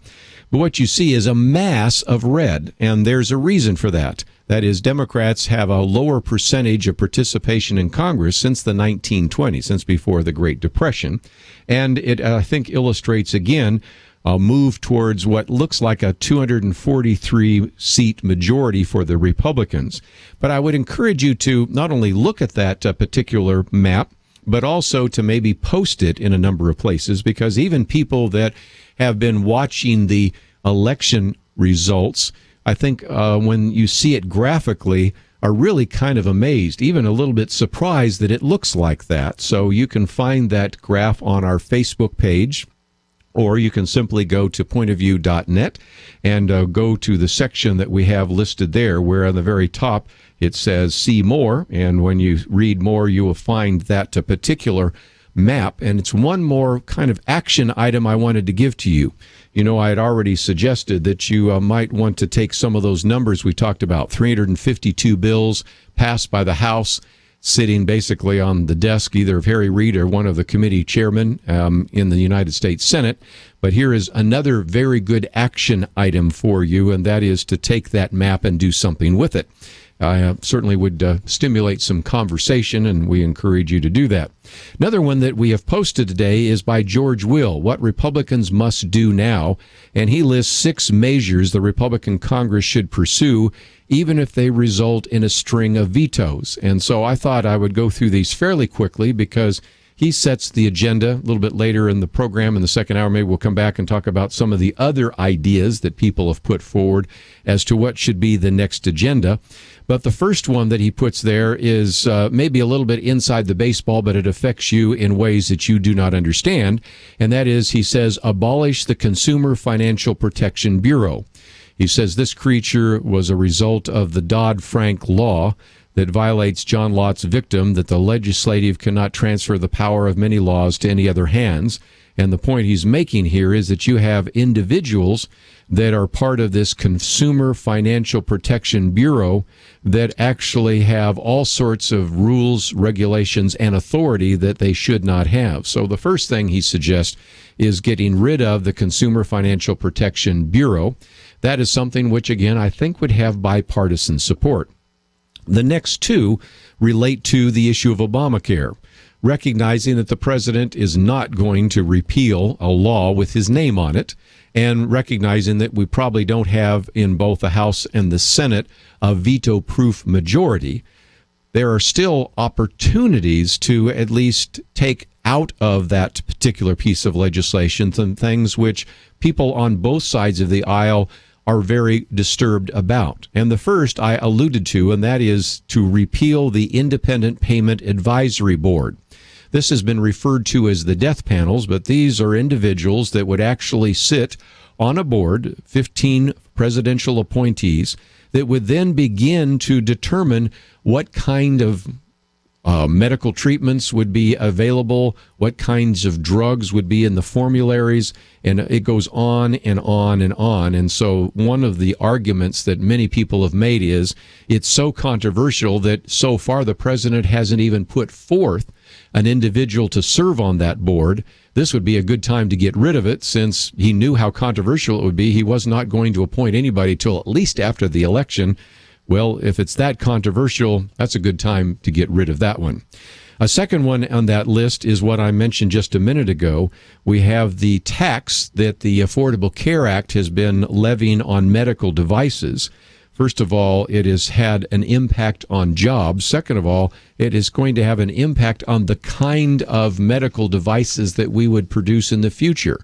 But what you see is a mass of red, and there's a reason for that. That is, Democrats have a lower percentage of participation in Congress since the 1920s, since before the Great Depression. And it, I think, illustrates again a move towards what looks like a 243-seat majority for the Republicans. But I would encourage you to not only look at that particular map, but also to maybe post it in a number of places, because even people that have been watching the election results, I think when you see it graphically, are really kind of amazed, even a little bit surprised that it looks like that. So you can find that graph on our Facebook page, or you can simply go to pointofview.net and go to the section that we have listed there, where on the very top it says see more. And when you read more, you will find that particular map. And it's one more kind of action item I wanted to give to you. You know, I had already suggested that you might want to take some of those numbers we talked about, 352 bills passed by the House, sitting basically on the desk either of Harry Reid or one of the committee chairmen in the United States Senate. But here is another very good action item for you, and that is to take that map and do something with it. I certainly would stimulate some conversation, and we encourage you to do that. Another one that we have posted today is by George Will, What Republicans Must Do Now, and he lists 6 measures the Republican Congress should pursue, even if they result in a string of vetoes. And so I thought I would go through these fairly quickly, because he sets the agenda. A little bit later in the program, in the second hour, maybe we'll come back and talk about some of the other ideas that people have put forward as to what should be the next agenda. But the first one that he puts there is maybe a little bit inside the baseball, but it affects you in ways that you do not understand. And that is, he says, abolish the Consumer Financial Protection Bureau. He says this creature was a result of the Dodd-Frank law that violates John Lott's dictum that the legislative cannot transfer the power of many laws to any other hands. And the point he's making here is that you have individuals that are part of this Consumer Financial Protection Bureau that actually have all sorts of rules, regulations, and authority that they should not have. So the first thing he suggests is getting rid of the Consumer Financial Protection Bureau. That is something which, again, I think would have bipartisan support. The next 2 relate to the issue of Obamacare, recognizing that the president is not going to repeal a law with his name on it, and recognizing that we probably don't have in both the House and the Senate a veto-proof majority. There are still opportunities to at least take out of that particular piece of legislation some things which people on both sides of the aisle are very disturbed about. And the first I alluded to, and that is to repeal the Independent Payment Advisory Board. This has been referred to as the death panels, but these are individuals that would actually sit on a board, 15 presidential appointees, that would then begin to determine what kind of medical treatments would be available, what kinds of drugs would be in the formularies, and it goes on and on and on. And so one of the arguments that many people have made is it's so controversial that so far the president hasn't even put forth an individual to serve on that board. This would be a good time to get rid of it, since he knew how controversial it would be. He was not going to appoint anybody till at least after the election. Well, if it's that controversial, that's a good time to get rid of that one. A second one on that list is what I mentioned just a minute ago. We have the tax that the Affordable Care Act has been levying on medical devices. First of all, it has had an impact on jobs. Second of all, it is going to have an impact on the kind of medical devices that we would produce in the future.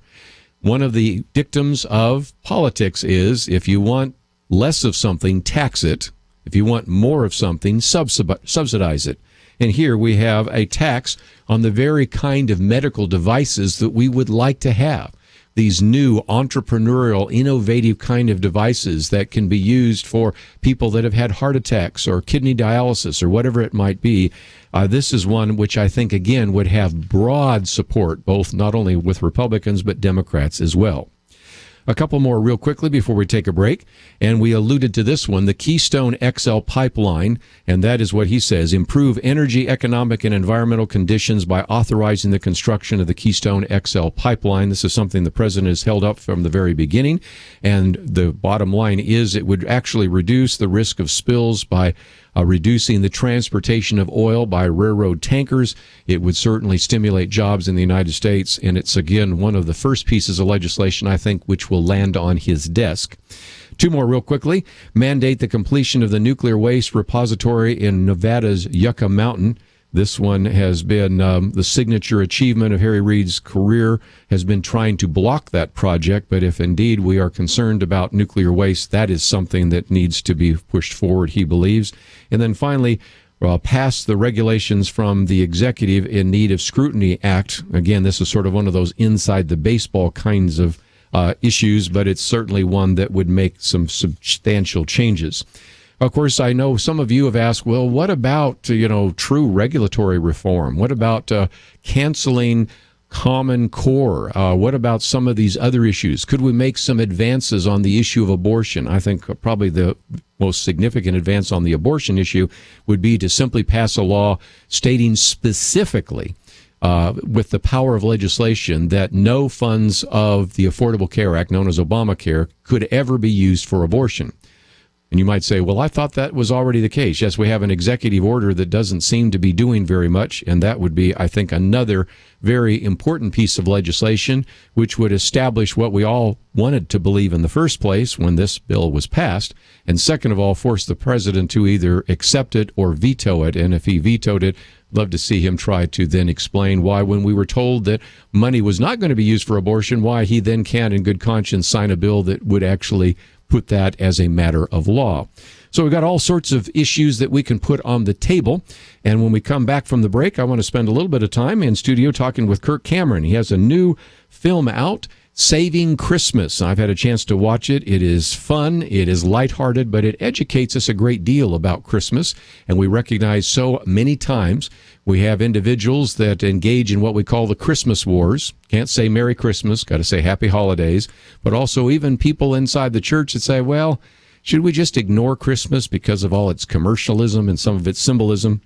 One of the dictums of politics is if you want less of something, tax it. If you want more of something, subsidize it. And here we have a tax on the very kind of medical devices that we would like to have. These new entrepreneurial, innovative kind of devices that can be used for people that have had heart attacks or kidney dialysis or whatever it might be. This is one which I think, again, would have broad support, both not only with Republicans but Democrats as well. A couple more real quickly before we take a break. And we alluded to this one, the Keystone XL pipeline. And that is what he says, improve energy, economic, and environmental conditions by authorizing the construction of the Keystone XL pipeline. This is something the president has held up from the very beginning. And the bottom line is it would actually reduce the risk of spills by reducing the transportation of oil by railroad tankers. It would certainly stimulate jobs in the United States, and it's, again, one of the first pieces of legislation, I think, which will land on his desk. Two more real quickly. Mandate the completion of the nuclear waste repository in Nevada's Yucca Mountain. This one has been the signature achievement of Harry Reid's career, has been trying to block that project. But if indeed we are concerned about nuclear waste, that is something that needs to be pushed forward, he believes. And then finally, pass the regulations from the Executive in Need of Scrutiny Act. Again, this is sort of one of those inside the baseball kinds of issues, but it's certainly one that would make some substantial changes. Of course, I know some of you have asked, well, what about, true regulatory reform? What about canceling Common Core? What about some of these other issues? Could we make some advances on the issue of abortion? I think probably the most significant advance on the abortion issue would be to simply pass a law stating specifically with the power of legislation that no funds of the Affordable Care Act, known as Obamacare, could ever be used for abortion. And you might say, well, I thought that was already the case. Yes, we have an executive order that doesn't seem to be doing very much, and that would be, I think, another very important piece of legislation which would establish what we all wanted to believe in the first place when this bill was passed, and second of all, force the president to either accept it or veto it. And if he vetoed it, love to see him try to then explain why, when we were told that money was not going to be used for abortion, why he then can't in good conscience sign a bill that would actually put that as a matter of law. So we've got all sorts of issues that we can put on the table. And when we come back from the break, I want to spend a little bit of time in studio talking with Kirk Cameron. He has a new film out, Saving Christmas. I've had a chance to watch it. It is fun, it is lighthearted, but it educates us a great deal about Christmas. And we recognize so many times we have individuals that engage in what we call the Christmas wars. Can't say Merry Christmas, got to say Happy Holidays. But also even people inside the church that say, well, should we just ignore Christmas because of all its commercialism and some of its symbolism?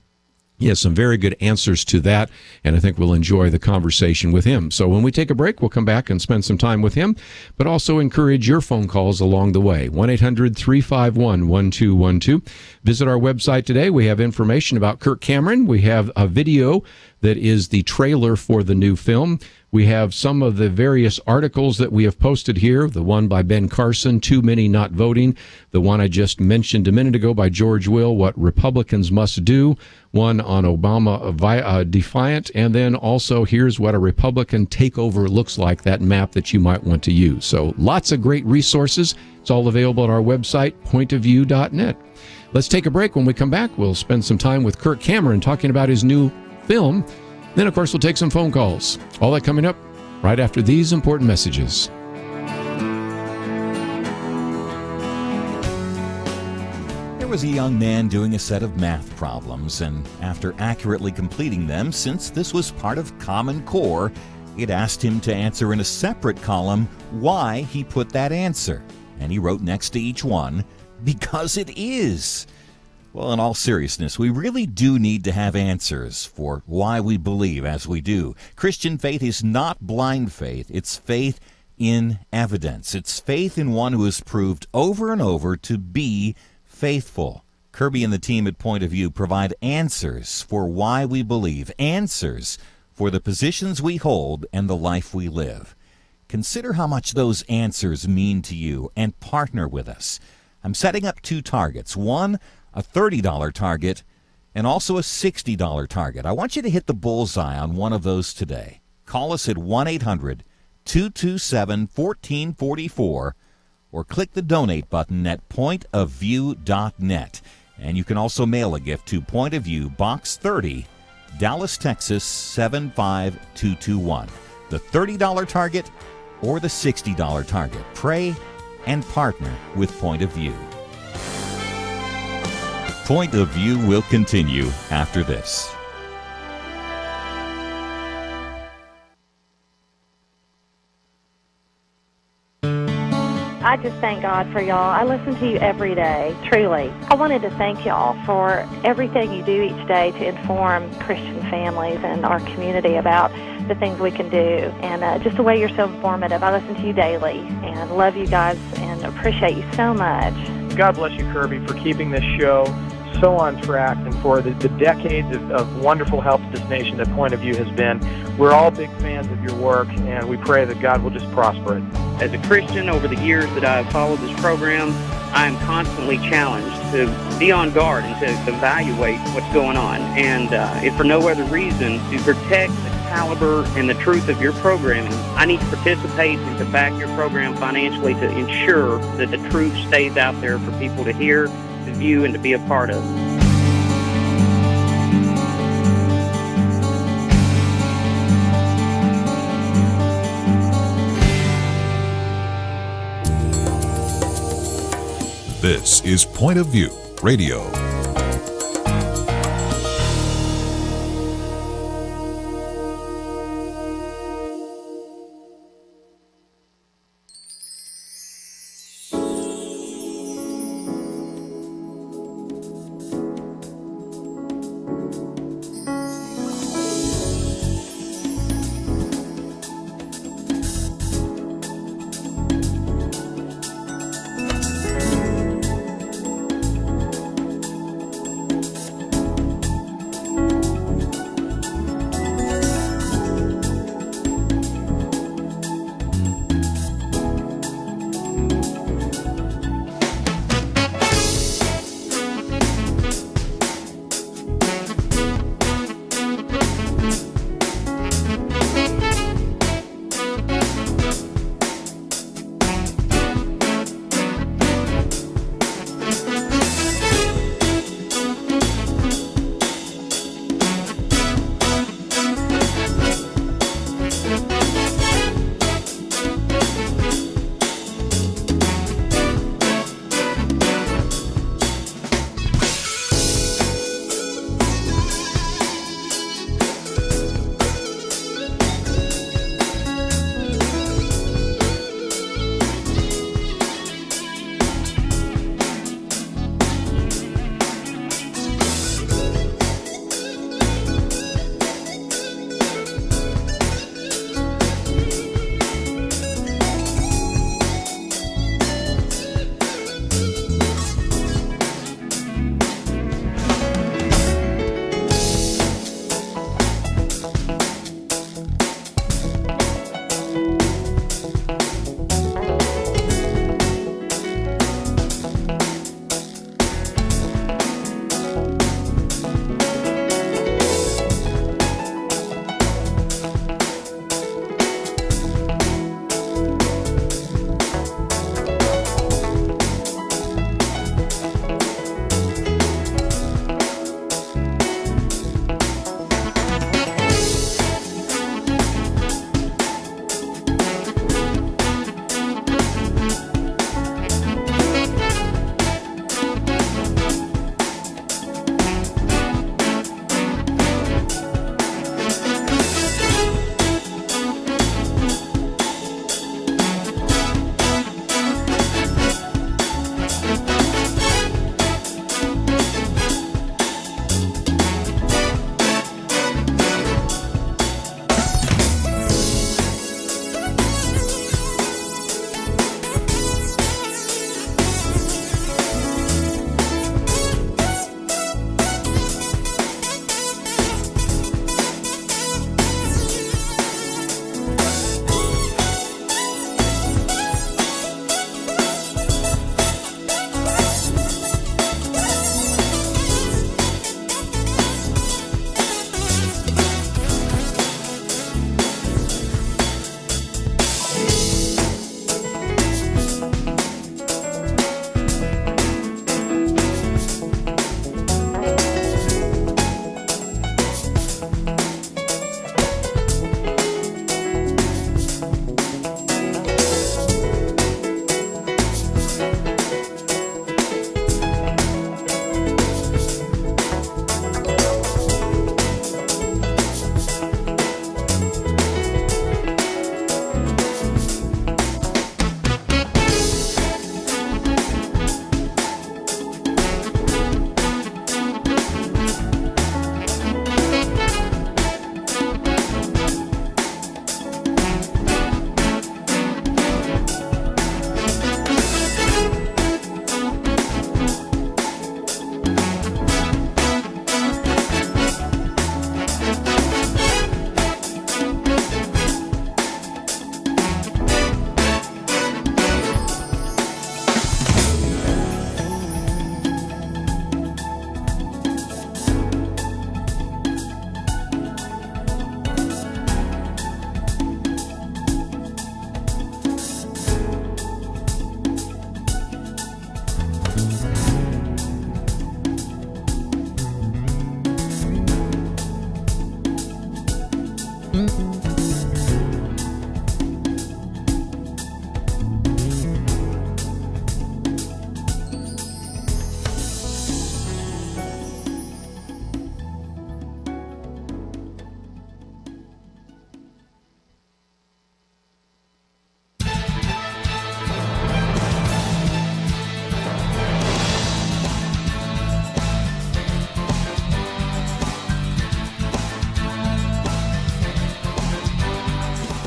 He has some very good answers to that, and I think we'll enjoy the conversation with him. So when we take a break, we'll come back and spend some time with him, but also encourage your phone calls along the way. 1-800-351-1212. Visit our website today. We have information about Kirk Cameron. We have a video that is the trailer for the new film. We have some of the various articles that we have posted here. The one by Ben Carson, Too Many Not Voting. The one I just mentioned a minute ago by George Will, What Republicans Must Do. One on Obama Defiant. And then also, here's what a Republican takeover looks like, that map that you might want to use. So lots of great resources. It's all available at our website, pointofview.net. Let's take a break. When we come back, we'll spend some time with Kirk Cameron talking about his new film. Then, of course, we'll take some phone calls. All that coming up right after these important messages. There was a young man doing a set of math problems, and after accurately completing them, since this was part of Common Core, it asked him to answer in a separate column why he put that answer. And he wrote next to each one, because it is. Well, in all seriousness, we really do need to have answers for why we believe as we do. Christian faith is not blind faith. It's faith in evidence. It's faith in one who has proved over and over to be faithful. Kerby and the team at Point of View provide answers for why we believe, answers for the positions we hold and the life we live. Consider how much those answers mean to you and partner with us. I'm setting up two targets. One, a $30 target, and also a $60 target. I want you to hit the bullseye on one of those today. Call us at 1-800-275-5600. 227-1444 or click the donate button at pointofview.net. And you can also mail a gift to Point of View, Box 30, Dallas, Texas 75221. The $30 target or the $60 target. Pray and partner with Point of View. Point of View will continue after this. I just thank God for y'all. I listen to you every day, truly. I wanted to thank y'all for everything you do each day to inform Christian families and our community about the things we can do, and just the way you're so informative. I listen to you daily and love you guys and appreciate you so much. God bless you, Kirby, for keeping this show so on track and for the decades of wonderful help to this nation that Point of View has been. We're all big fans of your work, and we pray that God will just prosper it. As a Christian, over the years that I've followed this program, I am constantly challenged to be on guard and to evaluate what's going on. And if for no other reason, to protect the caliber and the truth of your programming, I need to participate and to back your program financially to ensure that the truth stays out there for people to hear, to view, and to be a part of. This is Point of View Radio.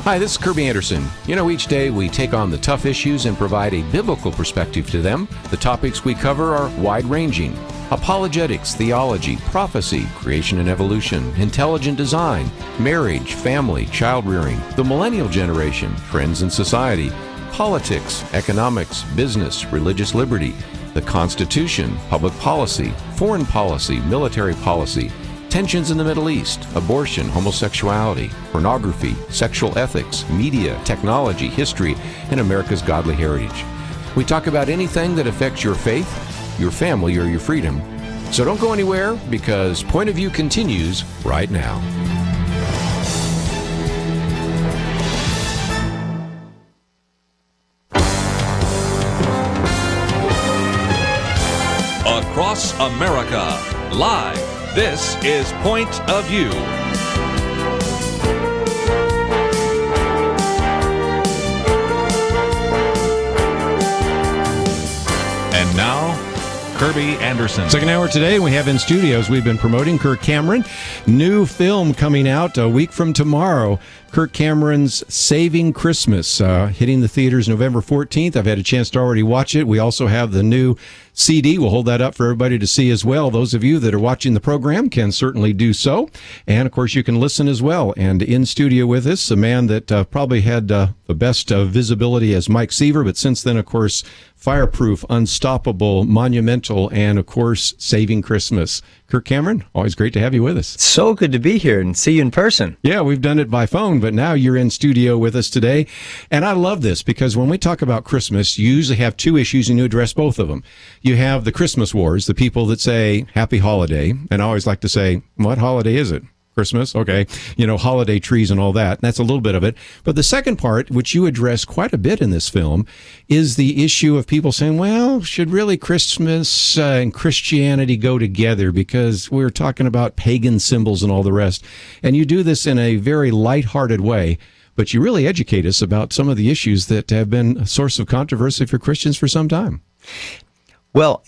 Hi, this is Kirby Anderson. You know, each day we take on the tough issues and provide a biblical perspective to them. The topics we cover are wide-ranging. Apologetics, theology, prophecy, creation and evolution, intelligent design, marriage, family, child-rearing, the millennial generation, trends in society, politics, economics, business, religious liberty, the Constitution, public policy, foreign policy, military policy, tensions in the Middle East, abortion, homosexuality, pornography, sexual ethics, media, technology, history, and America's godly heritage. We talk about anything that affects your faith, your family, or your freedom. So don't go anywhere, because Point of View continues right now. Across America, live. This is Point of View. And now, Kirby Anderson. Second hour today, we have in studios, we've been promoting Kirk Cameron. New film coming out a week from tomorrow. Kirk Cameron's Saving Christmas, hitting the theaters November 14th. I've had a chance to already watch it. We also have the new CD. We'll hold that up for everybody to see as well. Those of you that are watching the program can certainly do so. And, of course, you can listen as well. And in studio with us, a man that probably had the best visibility as Mike Seaver, but since then, of course, fireproof, unstoppable, monumental, and, of course, Saving Christmas. Kirk Cameron, always great to have you with us. So good to be here and see you in person. Yeah, we've done it by phone, but now you're in studio with us today. And I love this because when we talk about Christmas, you usually have two issues and you address both of them. You have the Christmas wars, the people that say, happy holiday. And I always like to say, what holiday is it? Christmas, okay, holiday trees and all that. That's a little bit of it. But the second part, which you address quite a bit in this film, is the issue of people saying, well, should really Christmas and Christianity go together? Because we're talking about pagan symbols and all the rest. And you do this in a very lighthearted way, but you really educate us about some of the issues that have been a source of controversy for Christians for some time. Well,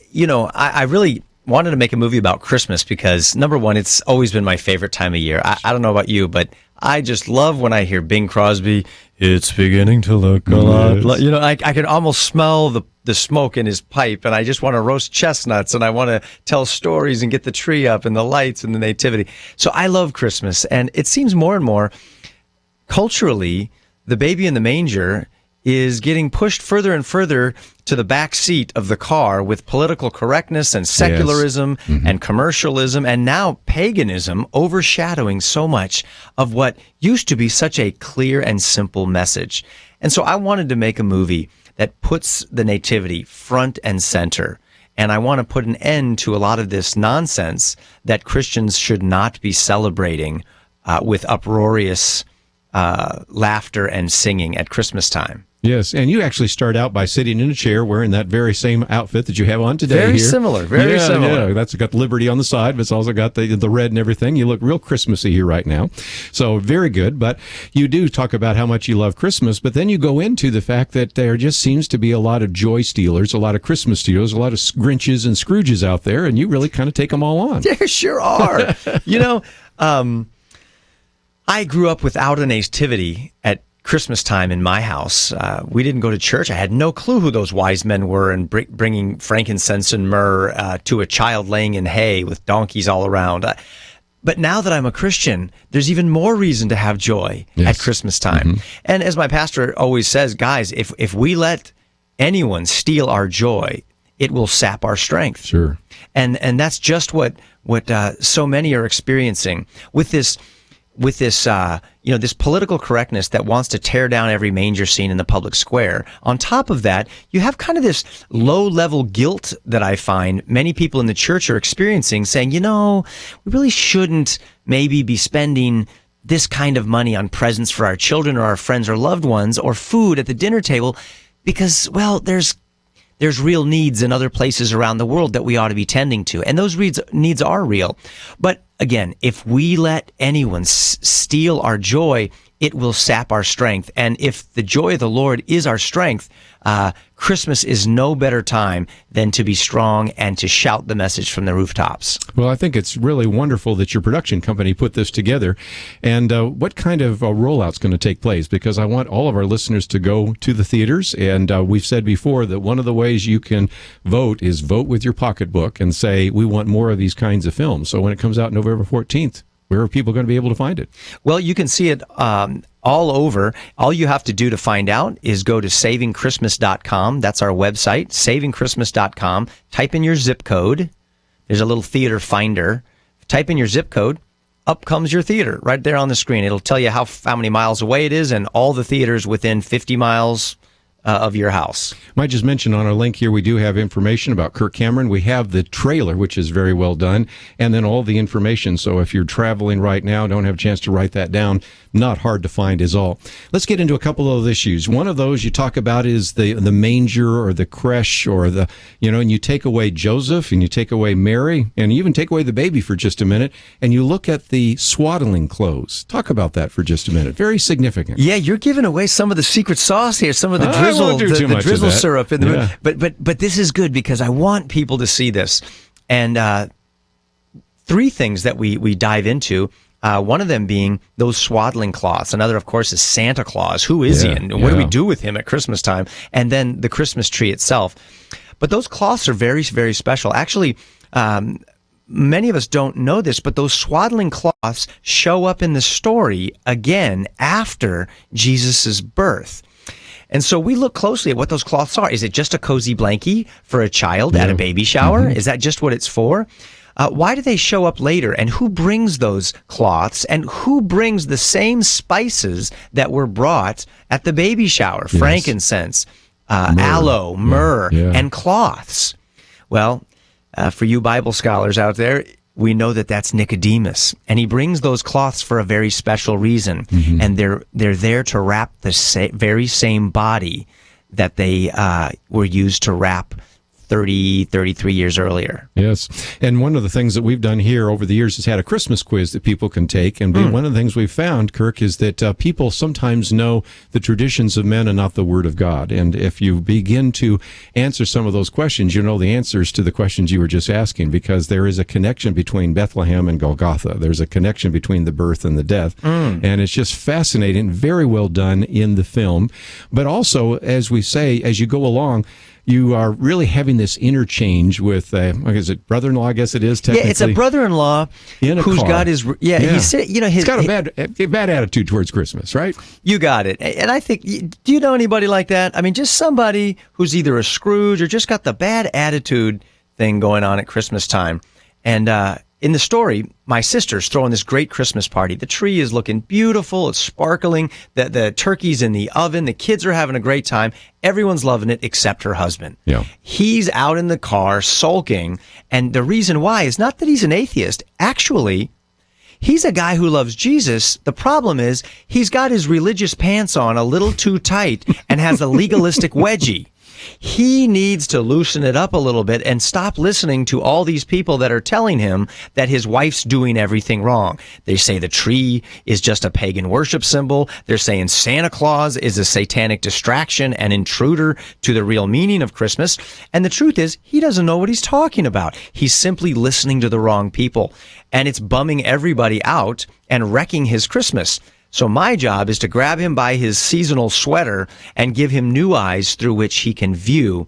I really wanted to make a movie about Christmas because, number one, it's always been my favorite time of year. I don't know about you, but I just love when I hear Bing Crosby, it's beginning to look a lot like, I can almost smell the smoke in his pipe, and I just want to roast chestnuts, and I want to tell stories and get the tree up and the lights and the nativity. So I love Christmas, and it seems more and more culturally, the baby in the manger is getting pushed further and further to the back seat of the car with political correctness and secularism and commercialism and now paganism overshadowing so much of what used to be such a clear and simple message. And so I wanted to make a movie that puts the nativity front and center. And I want to put an end to a lot of this nonsense that Christians should not be celebrating with uproarious laughter and singing at Christmas time. Yes, and you actually start out by sitting in a chair wearing that very same outfit that you have on today. Very here. Similar. Yeah, that's got Liberty on the side, but it's also got the red and everything. You look real Christmassy here right now. So very good, but you do talk about how much you love Christmas, but then you go into the fact that there just seems to be a lot of joy stealers, a lot of Christmas stealers, a lot of Grinches and Scrooges out there, and you really kind of take them all on. There sure are. I grew up without a nativity at Christmas time in my house. We didn't go to church. I had no clue who those wise men were and bringing frankincense and myrrh to a child laying in hay with donkeys all around. But now that I'm a Christian, there's even more reason to have joy at Christmas time. And as my pastor always says, guys, if we let anyone steal our joy, it will sap our strength. Sure. And that's just what so many are experiencing with this this political correctness that wants to tear down every manger scene in the public square. On top of that, you have kind of this low-level guilt that I find many people in the church are experiencing, saying, we really shouldn't maybe be spending this kind of money on presents for our children or our friends or loved ones or food at the dinner table because, well, there's real needs in other places around the world that we ought to be tending to. And those needs are real. But again, if we let anyone steal our joy, it will sap our strength. And if the joy of the Lord is our strength, Christmas is no better time than to be strong and to shout the message from the rooftops. Well, I think it's really wonderful that your production company put this together. And what kind of rollout's going to take place? Because I want all of our listeners to go to the theaters. And we've said before that one of the ways you can vote is vote with your pocketbook and say, we want more of these kinds of films. So when it comes out November 14th, where are people going to be able to find it? Well, you can see it all over. All you have to do to find out is go to savingchristmas.com. That's our website, savingchristmas.com. Type in your zip code. There's a little theater finder. Type in your zip code. Up comes your theater right there on the screen. It'll tell you how many miles away it is and all the theaters within 50 miles of your house. Might just mention on our link here, we do have information about Kirk Cameron. We have the trailer, which is very well done, and then all the information. So if you're traveling right now, don't have a chance to write that down, not hard to find is all. Let's get into a couple of those issues. One of those you talk about is the manger or the creche or and you take away Joseph and you take away Mary and you even take away the baby for just a minute and you look at the swaddling clothes. Talk about that for just a minute. Very significant. Yeah, you're giving away some of the secret sauce here, some of the the drizzle syrup in the movie. But this is good because I want people to see this. And three things that we dive into. One of them being those swaddling cloths. Another, of course, is Santa Claus. Who is he, and what do we do with him at Christmas time? And then the Christmas tree itself. But those cloths are very, very special. Actually, many of us don't know this, but those swaddling cloths show up in the story again after Jesus' birth. And so we look closely at what those cloths are. Is it just a cozy blankie for a child at a baby shower? Mm-hmm. Is that just what it's for? Why do they show up later? And who brings those cloths? And who brings the same spices that were brought at the baby shower? Yes. Frankincense, aloe, myrrh, and cloths. Well, for you Bible scholars out there, we know that that's Nicodemus. And he brings those cloths for a very special reason. Mm-hmm. And they're there to wrap the very same body that they were used to wrap 33 years earlier. Yes. And one of the things that we've done here over the years is had a Christmas quiz that people can take. And one of the things we've found, Kirk, is that people sometimes know the traditions of men and not the Word of God. And if you begin to answer some of those questions, you know the answers to the questions you were just asking, because there is a connection between Bethlehem and Golgotha. There's a connection between the birth and the death. And it's just fascinating, very well done in the film. But also, as we say, as you go along, you are really having this interchange with, is it brother-in-law? I guess it is technically. Yeah, it's a brother-in-law who's car. Got his. He's got a bad attitude towards Christmas, right? You got it. And I think, do you know anybody like that? I mean, just somebody who's either a Scrooge or just got the bad attitude thing going on at Christmas time. And in the story, my sister's throwing this great Christmas party. The tree is looking beautiful. It's sparkling. The turkey's in the oven. The kids are having a great time. Everyone's loving it except her husband. Yeah. He's out in the car sulking. And the reason why is not that he's an atheist. Actually, he's a guy who loves Jesus. The problem is he's got his religious pants on a little too tight and has a legalistic wedgie. He needs to loosen it up a little bit and stop listening to all these people that are telling him that his wife's doing everything wrong. They say the tree is just a pagan worship symbol. They're saying Santa Claus is a satanic distraction and intruder to the real meaning of Christmas. And the truth is, he doesn't know what he's talking about. He's simply listening to the wrong people. And it's bumming everybody out and wrecking his Christmas. So my job is to grab him by his seasonal sweater and give him new eyes through which he can view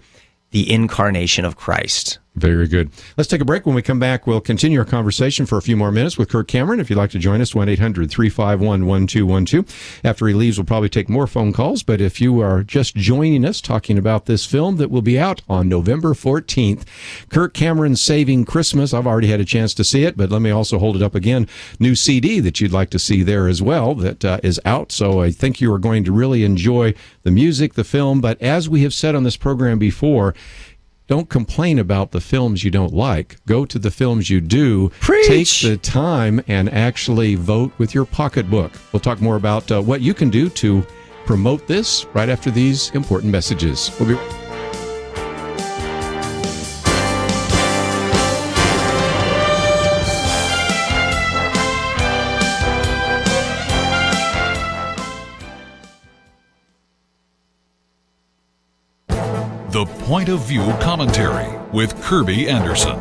the incarnation of Christ. Very good. Let's take a break. When we come back, we'll continue our conversation for a few more minutes with Kirk Cameron. If you'd like to join us, 1-800-351-1212. After he leaves, we'll probably take more phone calls. But if you are just joining us talking about this film that will be out on November 14th, Kirk Cameron's Saving Christmas. I've already had a chance to see it, but let me also hold it up again. New CD that you'd like to see there as well that is out. So I think you are going to really enjoy the music, the film. But as we have said on this program before, don't complain about the films you don't like. Go to the films you do. Preach. Take the time and actually vote with your pocketbook. We'll talk more about what you can do to promote this right after these important messages. We'll be The Point of View Commentary with Kirby Anderson.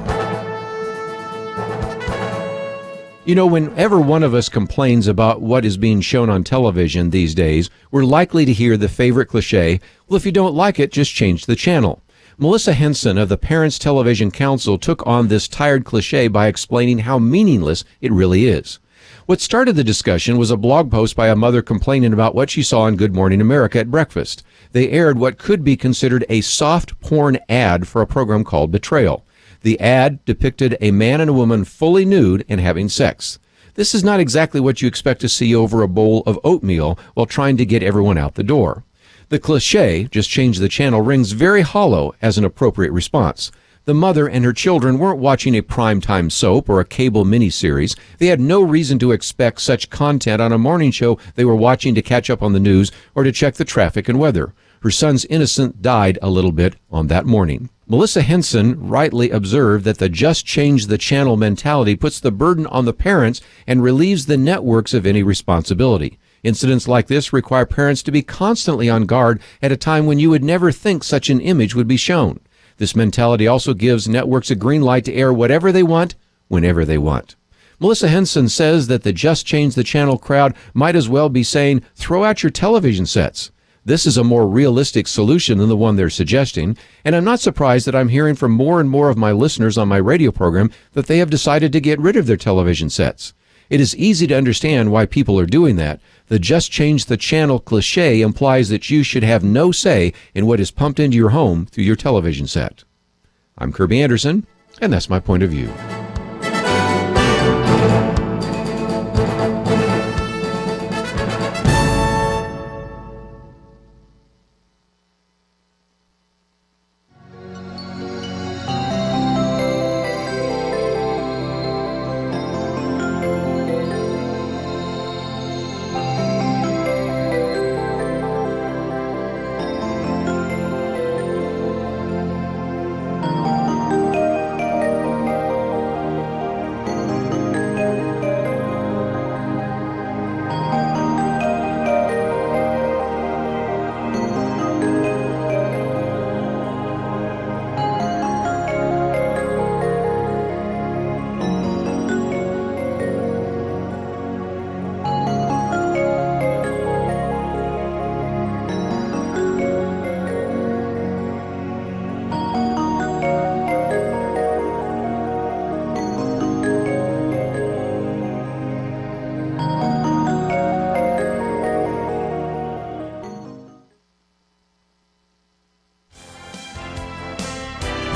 You know, whenever one of us complains about what is being shown on television these days, we're likely to hear the favorite cliche, well, if you don't like it, just change the channel. Melissa Henson of the Parents Television Council took on this tired cliche by explaining how meaningless it really is. What started the discussion was a blog post by a mother complaining about what she saw on Good Morning America at breakfast. They aired what could be considered a soft porn ad for a program called Betrayal. The ad depicted a man and a woman fully nude and having sex. This is not exactly what you expect to see over a bowl of oatmeal while trying to get everyone out the door. The cliche, just change the channel, rings very hollow as an appropriate response. The mother and her children weren't watching a primetime soap or a cable miniseries. They had no reason to expect such content on a morning show they were watching to catch up on the news or to check the traffic and weather. Her son's innocence died a little bit on that morning. Melissa Henson rightly observed that the just change the channel mentality puts the burden on the parents and relieves the networks of any responsibility. Incidents like this require parents to be constantly on guard at a time when you would never think such an image would be shown. This mentality also gives networks a green light to air whatever they want, whenever they want. Melissa Henson says that the just change the channel crowd might as well be saying, throw out your television sets. This is a more realistic solution than the one they're suggesting, and I'm not surprised that I'm hearing from more and more of my listeners on my radio program that they have decided to get rid of their television sets. It is easy to understand why people are doing that. The just change the channel cliche implies that you should have no say in what is pumped into your home through your television set. I'm Kirby Anderson, and that's my point of view.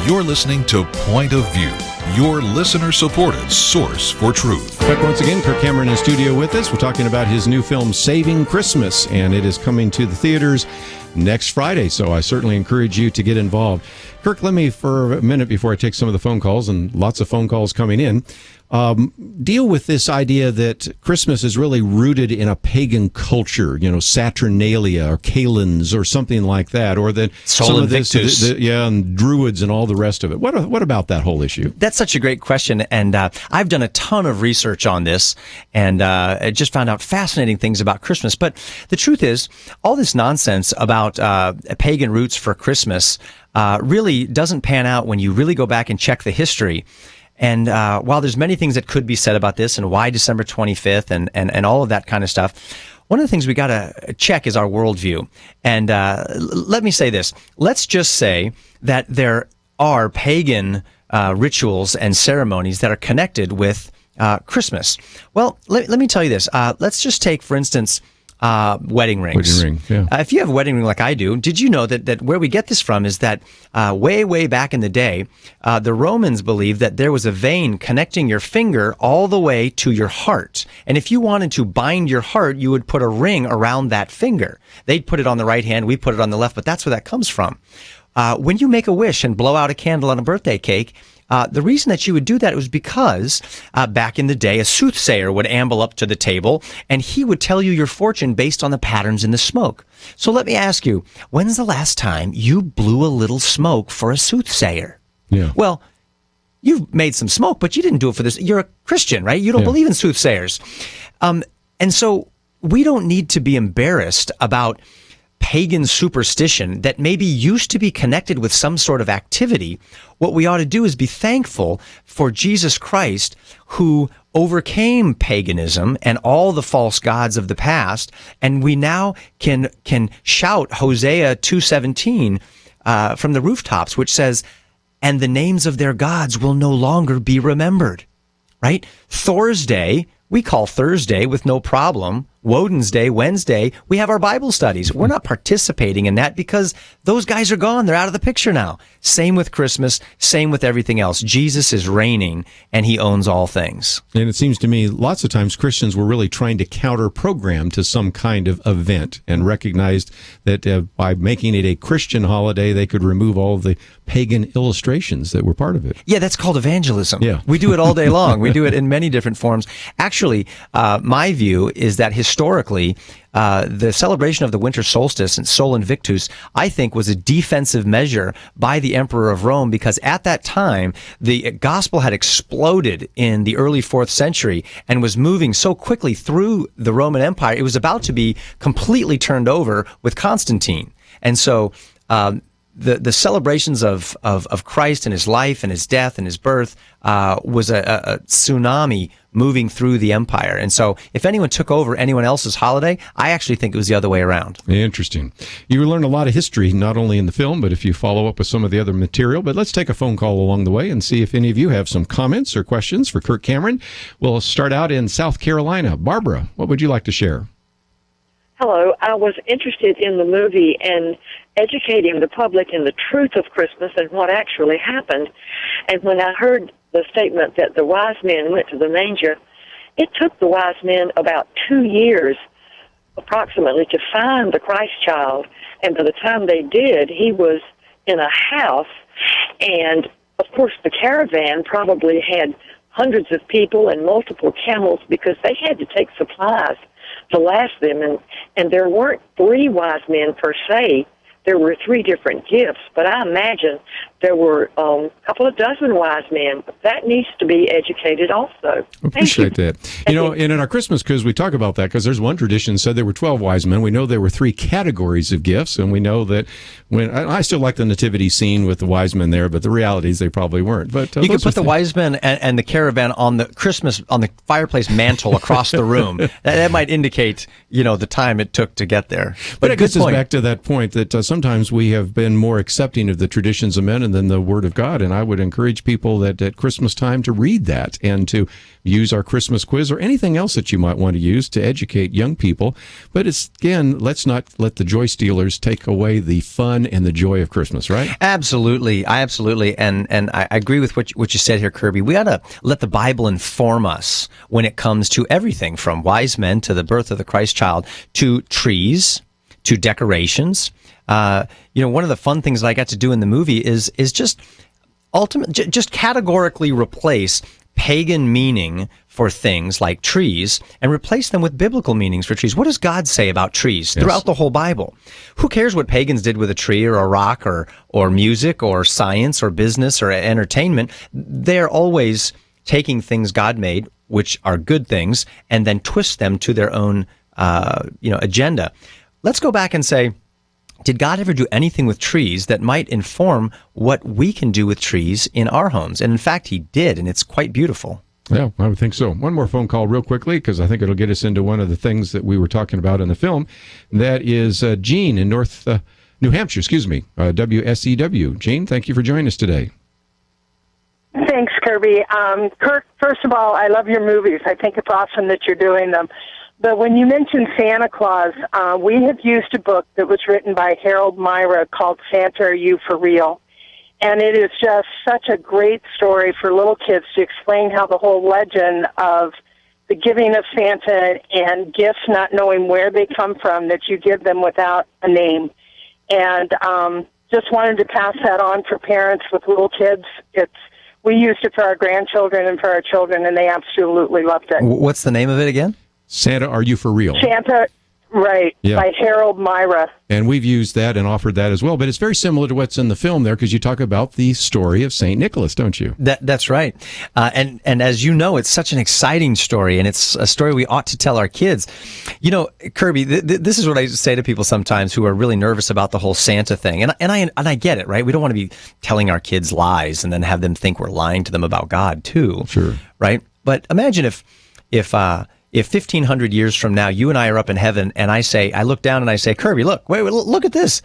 You're listening to Point of View, your listener-supported source for truth. Back once again, Kirk Cameron in studio with us. We're talking about his new film, Saving Christmas, and it is coming to the theaters next Friday, so I certainly encourage you to get involved. Kirk, let me, for a minute before I take some of the phone calls, and lots of phone calls coming in, deal with this idea that Christmas is really rooted in a pagan culture, you know, Saturnalia or Kalends or something like that, or that Sol some of this, Invictus. and Druids and all the rest of it. What about that whole issue? That's such a great question, and I've done a ton of research on this, and I just found out fascinating things about Christmas. But the truth is, all this nonsense about pagan roots for Christmas really doesn't pan out when you really go back and check the history. And while there's many things that could be said about this and why December 25th and all of that kind of stuff, one of the things we got to check is our worldview. And let me say this. Let's just say that there are pagan rituals and ceremonies that are connected with Christmas. Well, let me tell you this. Let's just take, for instance, wedding rings. Wedding ring, yeah. If you have a wedding ring like I do, did you know that where we get this from is that way back in the day, the Romans believed that there was a vein connecting your finger all the way to your heart. And if you wanted to bind your heart, you would put a ring around that finger. They'd put it on the right hand, we put it on the left, but that's where that comes from. When you make a wish and blow out a candle on a birthday cake, the reason that you would do that was because back in the day, a soothsayer would amble up to the table and he would tell you your fortune based on the patterns in the smoke. So let me ask you, when's the last time you blew a little smoke for a soothsayer? Yeah. Well, you've made some smoke, but you didn't do it for this. You're a Christian, right? You don't believe in soothsayers. And so we don't need to be embarrassed about pagan superstition that maybe used to be connected with some sort of activity, what we ought to do is be thankful for Jesus Christ, who overcame paganism and all the false gods of the past, and we now can shout Hosea 2:17 from the rooftops, which says, "And the names of their gods will no longer be remembered." Right? Thor's Day, we call Thursday with no problem. Woden's Day, Wednesday, we have our Bible studies. We're not participating in that because those guys are gone. They're out of the picture now. Same with Christmas, same with everything else. Jesus is reigning, and he owns all things. And it seems to me lots of times Christians were really trying to counter-program to some kind of event and recognized that by making it a Christian holiday, they could remove all the pagan illustrations that were part of it. Yeah, that's called evangelism. Yeah. We do it all day long. We do it in many different forms. Actually, my view is that historically, the celebration of the winter solstice and Sol Invictus, I think, was a defensive measure by the Emperor of Rome, because at that time, the gospel had exploded in the early 4th century and was moving so quickly through the Roman Empire, it was about to be completely turned over with Constantine. And so the celebrations of Christ and his life and his death and his birth was a tsunami moving through the empire. And so if anyone took over anyone else's holiday, I actually think it was the other way around. Interesting. You learn a lot of history, not only in the film, but if you follow up with some of the other material. But let's take a phone call along the way and see if any of you have some comments or questions for Kirk Cameron. We'll start out in South Carolina. Barbara, what would you like to share? Hello. I was interested in the movie and educating the public in the truth of Christmas and what actually happened. And when I heard the statement that the wise men went to the manger, it took the wise men about 2 years approximately to find the Christ child. And by the time they did, he was in a house. And, of course, the caravan probably had hundreds of people and multiple camels because they had to take supplies to last them. And there weren't 3 wise men per se. There were 3 different gifts, but I imagine there were a couple of dozen wise men. That needs to be educated also. Appreciate that. You know, and in our Christmas quiz, we talk about that because there's one tradition said there were 12 wise men. We know there were 3 categories of gifts, and we know that when I still like the nativity scene with the wise men there, but the reality is they probably weren't. But you could put the wise men and the caravan on the fireplace mantle across the room. That might indicate, the time it took to get there. But it gets us back to that point that sometimes we have been more accepting of the traditions of men than the Word of God. And I would encourage people that at Christmas time to read that and to use our Christmas quiz or anything else that you might want to use to educate young people. But let's not let the joy stealers take away the fun and the joy of Christmas, right? Absolutely. And I agree with what you said here, Kirby. We ought to let the Bible inform us when it comes to everything from wise men to the birth of the Christ child to trees to decorations. One of the fun things I got to do in the movie is just just categorically replace pagan meaning for things like trees and replace them with biblical meanings for trees. What does God say about trees throughout the whole Bible? Who cares what pagans did with a tree or a rock or music or science or business or entertainment? They're always taking things God made, which are good things, and then twist them to their own agenda. Let's go back and say, did God ever do anything with trees that might inform what we can do with trees in our homes? And in fact, he did, and it's quite beautiful. Yeah, I would think so. One more phone call real quickly, because I think it'll get us into one of the things that we were talking about in the film. That is Gene in New Hampshire, WSEW. Gene, thank you for joining us today. Thanks, Kirby. Kirk, first of all, I love your movies. I think it's awesome that you're doing them. But when you mentioned Santa Claus, we have used a book that was written by Harold Myra called Santa, Are You for Real? And it is just such a great story for little kids to explain how the whole legend of the giving of Santa and gifts not knowing where they come from, that you give them without a name. And just wanted to pass that on for parents with little kids. We used it for our grandchildren and for our children, and they absolutely loved it. What's the name of it again? Santa, Are You for Real? Santa, Right, Yeah. by Harold Myra. And we've used that and offered that as well. But it's very similar to what's in the film there, because you talk about the story of St. Nicholas, don't you? That's right. And as you know, it's such an exciting story, and it's a story we ought to tell our kids. You know, Kirby, this is what I say to people sometimes who are really nervous about the whole Santa thing. And I get it, right? We don't want to be telling our kids lies and then have them think we're lying to them about God too. Sure. Right? But imagine if 1,500 years from now, you and I are up in heaven, and I look down and I say, Kirby, look at this.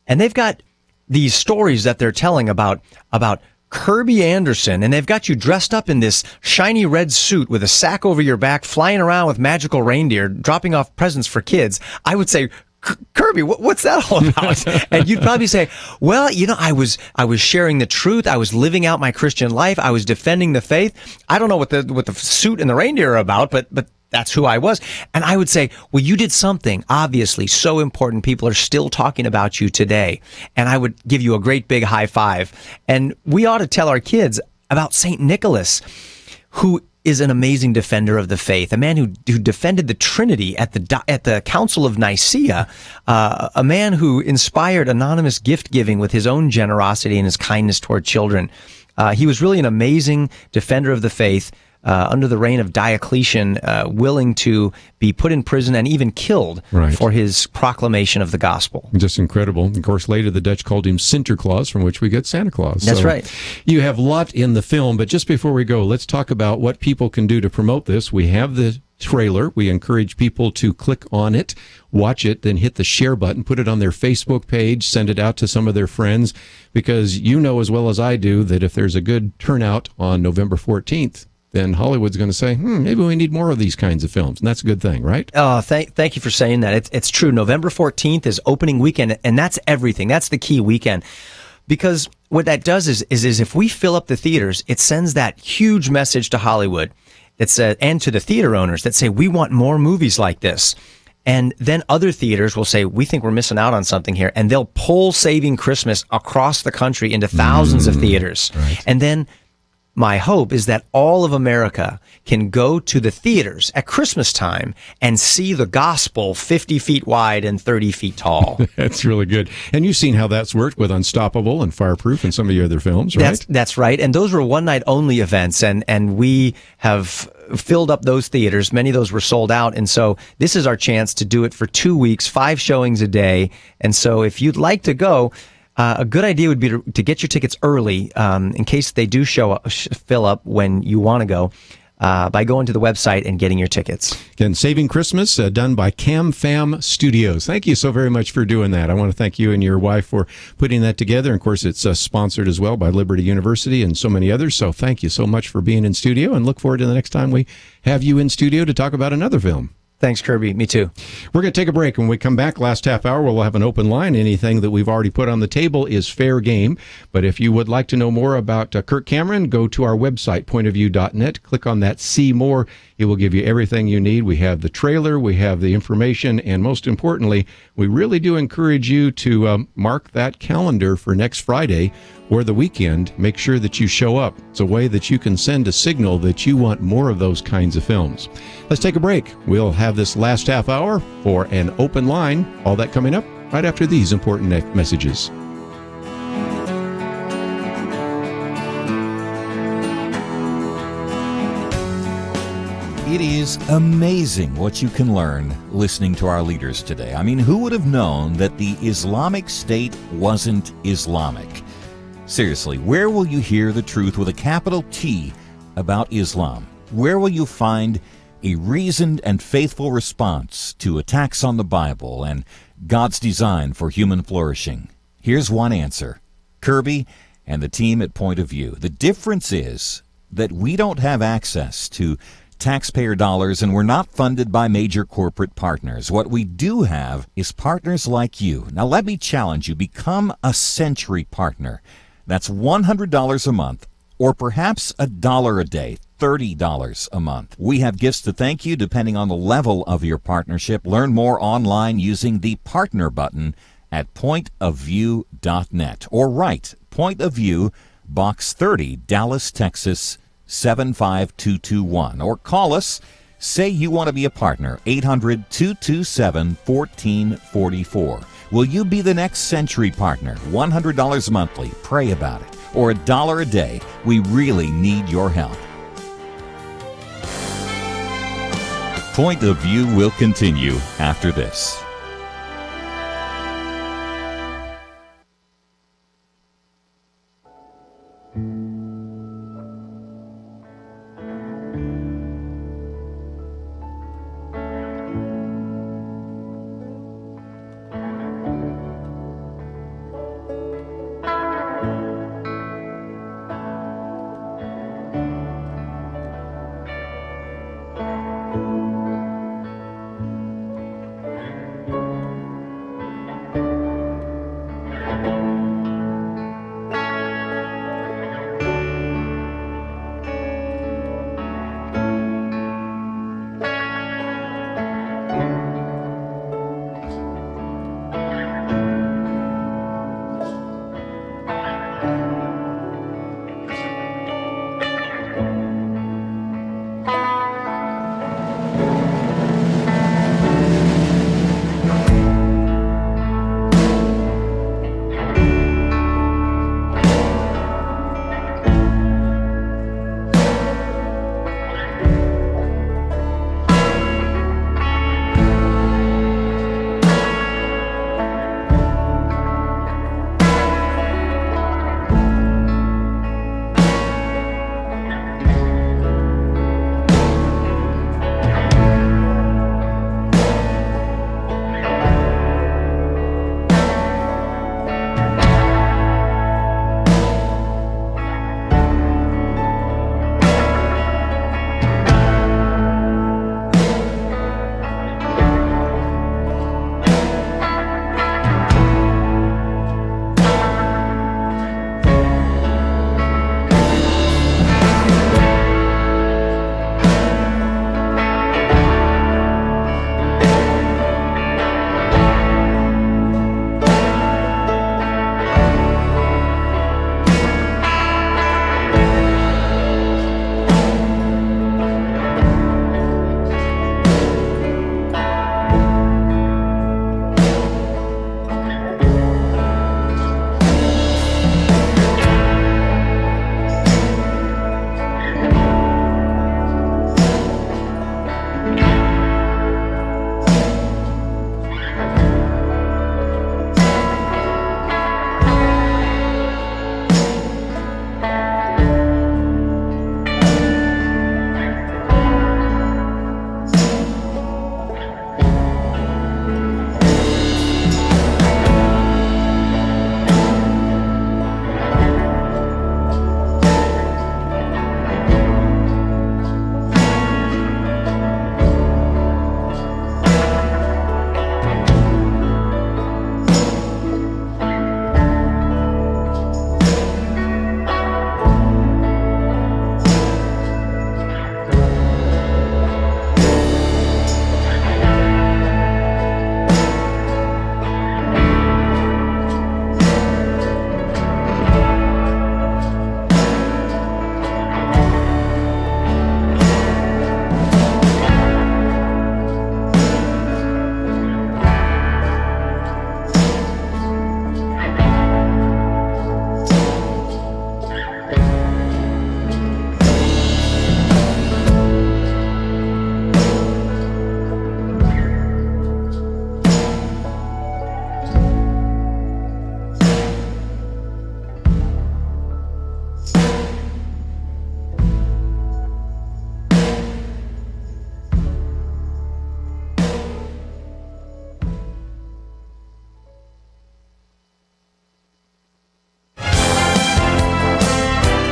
And they've got these stories that they're telling about Kirby Anderson, and they've got you dressed up in this shiny red suit with a sack over your back, flying around with magical reindeer, dropping off presents for kids. I would say, Kirby, what's that all about? And you'd probably say, well, you know, I was sharing the truth. I was living out my Christian life. I was defending the faith. I don't know what the suit and the reindeer are about, but that's who I was. And I would say, well, you did something obviously so important. People are still talking about you today. And I would give you a great big high five. And we ought to tell our kids about St. Nicholas, who is an amazing defender of the faith, a man who defended the Trinity at the Council of Nicaea, a man who inspired anonymous gift giving with his own generosity and his kindness toward children. He was really an amazing defender of the faith under the reign of Diocletian, willing to be put in prison and even killed for his proclamation of the gospel. Just incredible. Of course, later the Dutch called him Sinterklaas, from which we get Santa Claus. That's right. You have a lot in the film, but just before we go, let's talk about what people can do to promote this. We have the trailer. We encourage people to click on it, watch it, then hit the share button, put it on their Facebook page, send it out to some of their friends, because you know as well as I do that if there's a good turnout on November 14th, then Hollywood's going to say, maybe we need more of these kinds of films. And that's a good thing, right? Oh, thank you for saying that. It's true. November 14th is opening weekend, and that's everything. That's the key weekend. Because what that does is if we fill up the theaters, it sends that huge message to Hollywood and to the theater owners that say, we want more movies like this. And then other theaters will say, we think we're missing out on something here. And they'll pull Saving Christmas across the country into thousands of theaters. Right. And then my hope is that all of America can go to the theaters at Christmas time and see the gospel 50 feet wide and 30 feet tall. That's really good. And you've seen how that's worked with Unstoppable and Fireproof and some of your other films, right? That's right. And those were one-night only events, and we have filled up those theaters. Many of those were sold out. And so this is our chance to do it for 2 weeks, 5 showings a day. And so if you'd like to go, a good idea would be to get your tickets early in case they do fill up when you want to go by going to the website and getting your tickets. Again, Saving Christmas, done by CamFam Studios. Thank you so very much for doing that. I want to thank you and your wife for putting that together. And of course, it's sponsored as well by Liberty University and so many others. So thank you so much for being in studio, and look forward to the next time we have you in studio to talk about another film. Thanks, Kirby. Me too. We're going to take a break. When we come back, last half hour, we'll have an open line. Anything that we've already put on the table is fair game. But if you would like to know more about Kirk Cameron, go to our website, pointofview.net. Click on that See More. It will give you everything you need. We have the trailer, we have the information, and most importantly, we really do encourage you to mark that calendar for next Friday or the weekend. Make sure that you show up. It's a way that you can send a signal that you want more of those kinds of films. Let's take a break. We'll have this last half hour for an open line. All that coming up right after these important messages. It is amazing what you can learn listening to our leaders today. I mean, who would have known that the Islamic State wasn't Islamic? Seriously, where will you hear the truth with a capital T about Islam? Where will you find a reasoned and faithful response to attacks on the Bible and God's design for human flourishing? Here's one answer. Kirby and the team at Point of View. The difference is that we don't have access to taxpayer dollars, and we're not funded by major corporate partners. What we do have is partners like you. Now let me challenge you. Become a Century partner. That's $100 a month, or perhaps $1 a day, $30 a month. We have gifts to thank you depending on the level of your partnership. Learn more online using the partner button at pointofview.net, or write Point of View, Box 30, Dallas, Texas 75221, or call us Say you want to be a partner. 800-227-1444. Will you be the next Century partner? $100 monthly. Pray about it. Or $1 a day. We really need your help. Point of View will continue after this.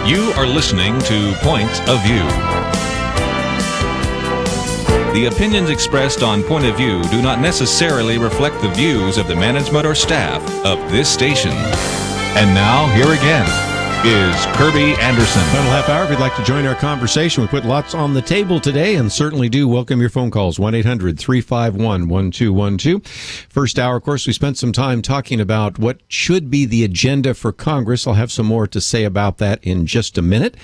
You are listening to Point of View. The opinions expressed on Point of View do not necessarily reflect the views of the management or staff of this station. And now, here again is Kirby Anderson. Final half hour. If you'd like to join our conversation, we put lots on the table today and certainly do welcome your phone calls. 1-800-351-1212. First hour, of course, we spent some time talking about what should be the agenda for Congress. I'll have some more to say about that in just a minute.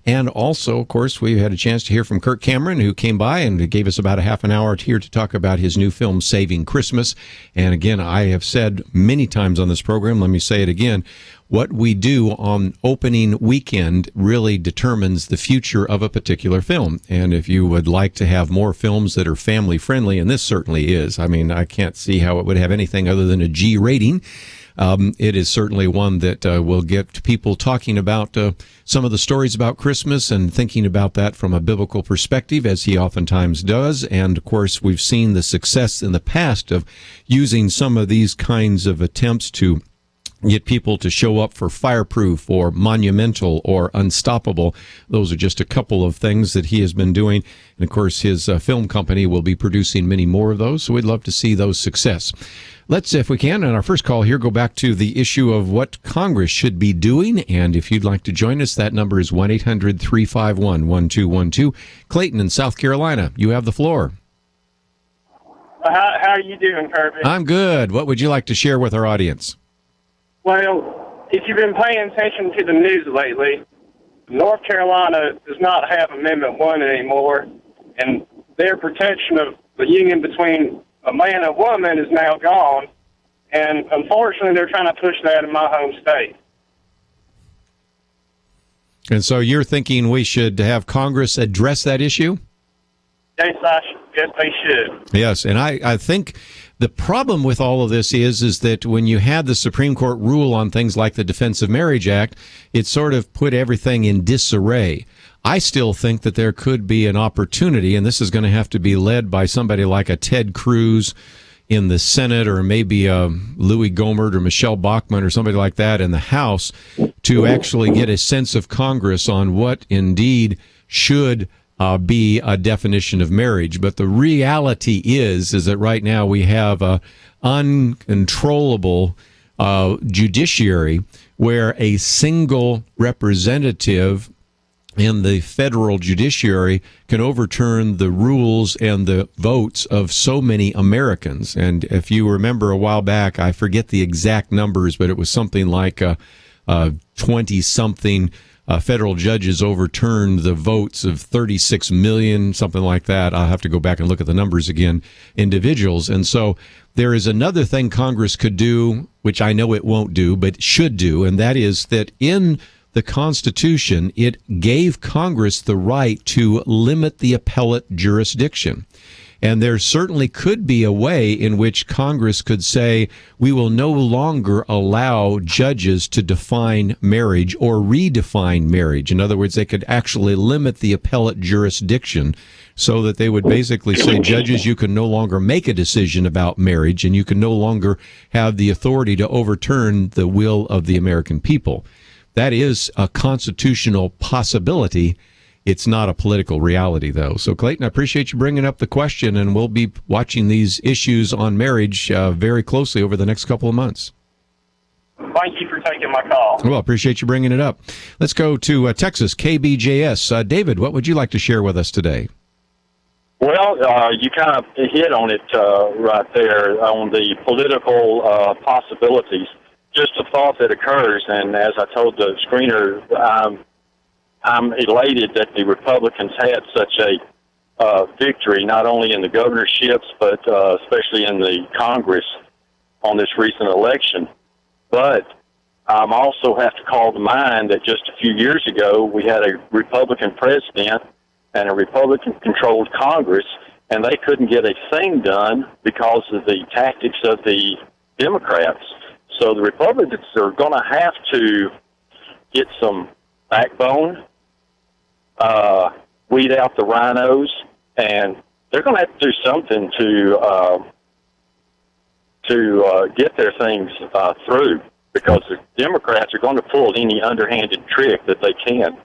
And also, of course, we had a chance to hear from Kirk Cameron, who came by and gave us about a half an hour here to talk about his new film, Saving Christmas. And again, I have said many times on this program, let me say it again, what we do on opening weekend really determines the future of a particular film. And if you would like to have more films that are family friendly, and this certainly is, I mean, I can't see how it would have anything other than a G rating. It is certainly one that will get people talking about some of the stories about Christmas and thinking about that from a biblical perspective, as he oftentimes does. And, of course, we've seen the success in the past of using some of these kinds of attempts to get people to show up for Fireproof or Monumental or Unstoppable. Those are just a couple of things that he has been doing. And, of course, his film company will be producing many more of those, so we'd love to see those success. Let's, if we can, on our first call here, go back to the issue of what Congress should be doing. And if you'd like to join us, that number is 1-800-351-1212. Clayton in South Carolina, you have the floor. How are you doing, Kirby? I'm good. What would you like to share with our audience? Well, if you've been paying attention to the news lately, North Carolina does not have Amendment 1 anymore, and their protection of the union between a man and woman is now gone, and unfortunately they're trying to push that in my home state. And so you're thinking we should have Congress address that issue? Yes, they should. Yes, and I think the problem with all of this is that when you had the Supreme Court rule on things like the Defense of Marriage Act, it sort of put everything in disarray. I still think that there could be an opportunity, and this is going to have to be led by somebody like a Ted Cruz in the Senate, or maybe Louis Gohmert or Michelle Bachmann or somebody like that in the House, to actually get a sense of Congress on what indeed should be a definition of marriage. But the reality is that right now we have a uncontrollable judiciary where a single representative in the federal judiciary can overturn the rules and the votes of so many Americans. And if you remember a while back, I forget the exact numbers, but it was something like 20-something federal judges overturned the votes of 36 million, something like that. I'll have to go back and look at the numbers again, individuals. And so there is another thing Congress could do, which I know it won't do, but should do, and that is that in the Constitution, it gave Congress the right to limit the appellate jurisdiction. And there certainly could be a way in which Congress could say, we will no longer allow judges to define marriage or redefine marriage. In other words, they could actually limit the appellate jurisdiction so that they would basically say, judges, you can no longer make a decision about marriage, and you can no longer have the authority to overturn the will of the American people. That is a constitutional possibility. It's not a political reality, though. So, Clayton, I appreciate you bringing up the question, and we'll be watching these issues on marriage very closely over the next couple of months. Thank you for taking my call. Well, I appreciate you bringing it up. Let's go to Texas, KBJS. David, what would you like to share with us today? Well, you kind of hit on it right there on the political possibilities. Just a thought that occurs, and as I told the screener, I'm elated that the Republicans had such a victory, not only in the governorships, but especially in the Congress on this recent election. But I also have to call to mind that just a few years ago, we had a Republican president and a Republican-controlled Congress, and they couldn't get a thing done because of the tactics of the Democrats. So the Republicans are going to have to get some backbone, weed out the rhinos, and they're going to have to do something to get their things through, because the Democrats are going to pull any underhanded trick that they can.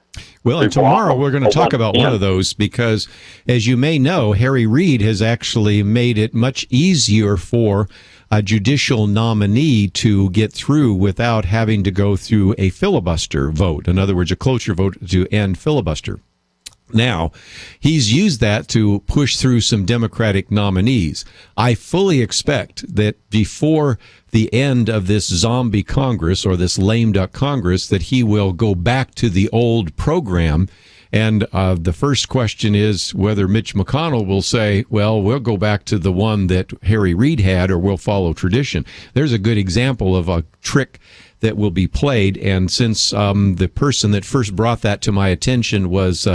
Well, and tomorrow we're going to talk about one of those because, as you may know, Harry Reid has actually made it much easier for a judicial nominee to get through without having to go through a filibuster vote. In other words, a cloture vote to end filibuster. Now, he's used that to push through some Democratic nominees. I fully expect that before the end of this zombie Congress or this lame duck Congress, that he will go back to the old program. And the first question is whether Mitch McConnell will say, well, we'll go back to the one that Harry Reid had, or we'll follow tradition. There's a good example of a trick that will be played. And since the person that first brought that to my attention was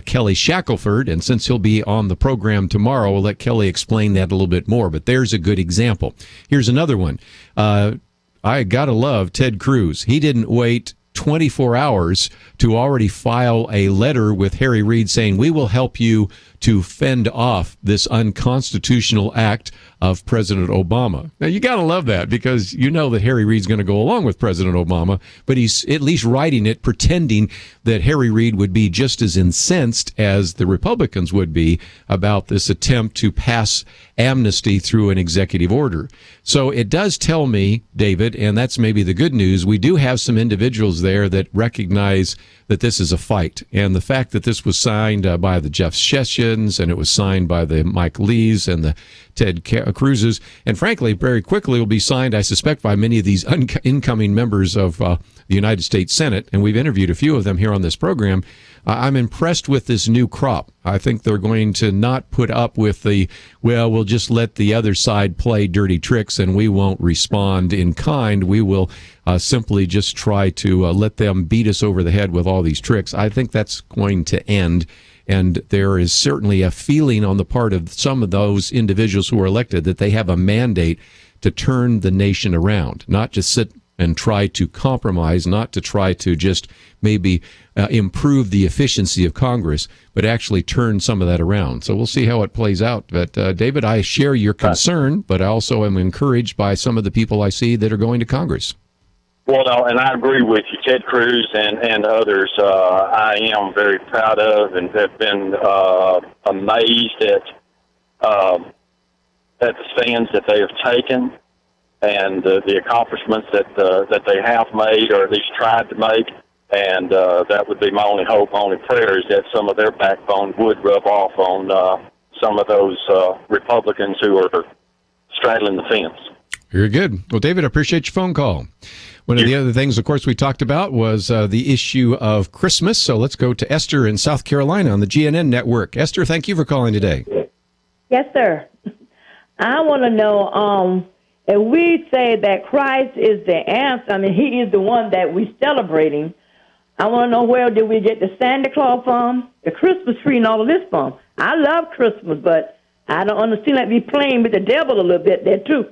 Kelly Shackelford, and since he'll be on the program tomorrow, we'll let Kelly explain that a little bit more. But there's a good example. Here's another one. I gotta love Ted Cruz. He didn't wait 24 hours to already file a letter with Harry Reid saying, we will help you to fend off this unconstitutional act of President Obama. Now, you got to love that because you know that Harry Reid's going to go along with President Obama, but he's at least writing it pretending that Harry Reid would be just as incensed as the Republicans would be about this attempt to pass amnesty through an executive order. So it does tell me, David, and that's maybe the good news, we do have some individuals there that recognize that this is a fight. And the fact that this was signed by the Jeff Sessions and it was signed by the Mike Lees and the Ted Cruzes, and frankly, very quickly will be signed, I suspect, by many of these incoming members of the United States Senate, and we've interviewed a few of them here on this program. I'm impressed with this new crop. I think they're going to not put up with the, well, we'll just let the other side play dirty tricks and we won't respond in kind. We will simply just try to let them beat us over the head with all these tricks. I think that's going to end. And there is certainly a feeling on the part of some of those individuals who are elected that they have a mandate to turn the nation around, not just sit and try to compromise, not to try to just maybe improve the efficiency of Congress, but actually turn some of that around. So we'll see how it plays out. But David, I share your concern, but I also am encouraged by some of the people I see that are going to Congress. Well, no, and I agree with you, Ted Cruz and others. I am very proud of and have been amazed at the stands that they have taken and the accomplishments that they have made, or at least tried to make. And that would be my only hope, my only prayer, is that some of their backbone would rub off on some of those Republicans who are straddling the fence. Very good. Well, David, I appreciate your phone call. One of the other things, of course, we talked about was the issue of Christmas. So let's go to Esther in South Carolina on the GNN network. Esther, thank you for calling today. Yes, sir. I want to know, if we say that Christ is the answer, I mean, he is the one that we're celebrating, I want to know, where did we get the Santa Claus from, the Christmas tree, and all of this from? I love Christmas, but I don't understand that we playing with the devil a little bit there, too.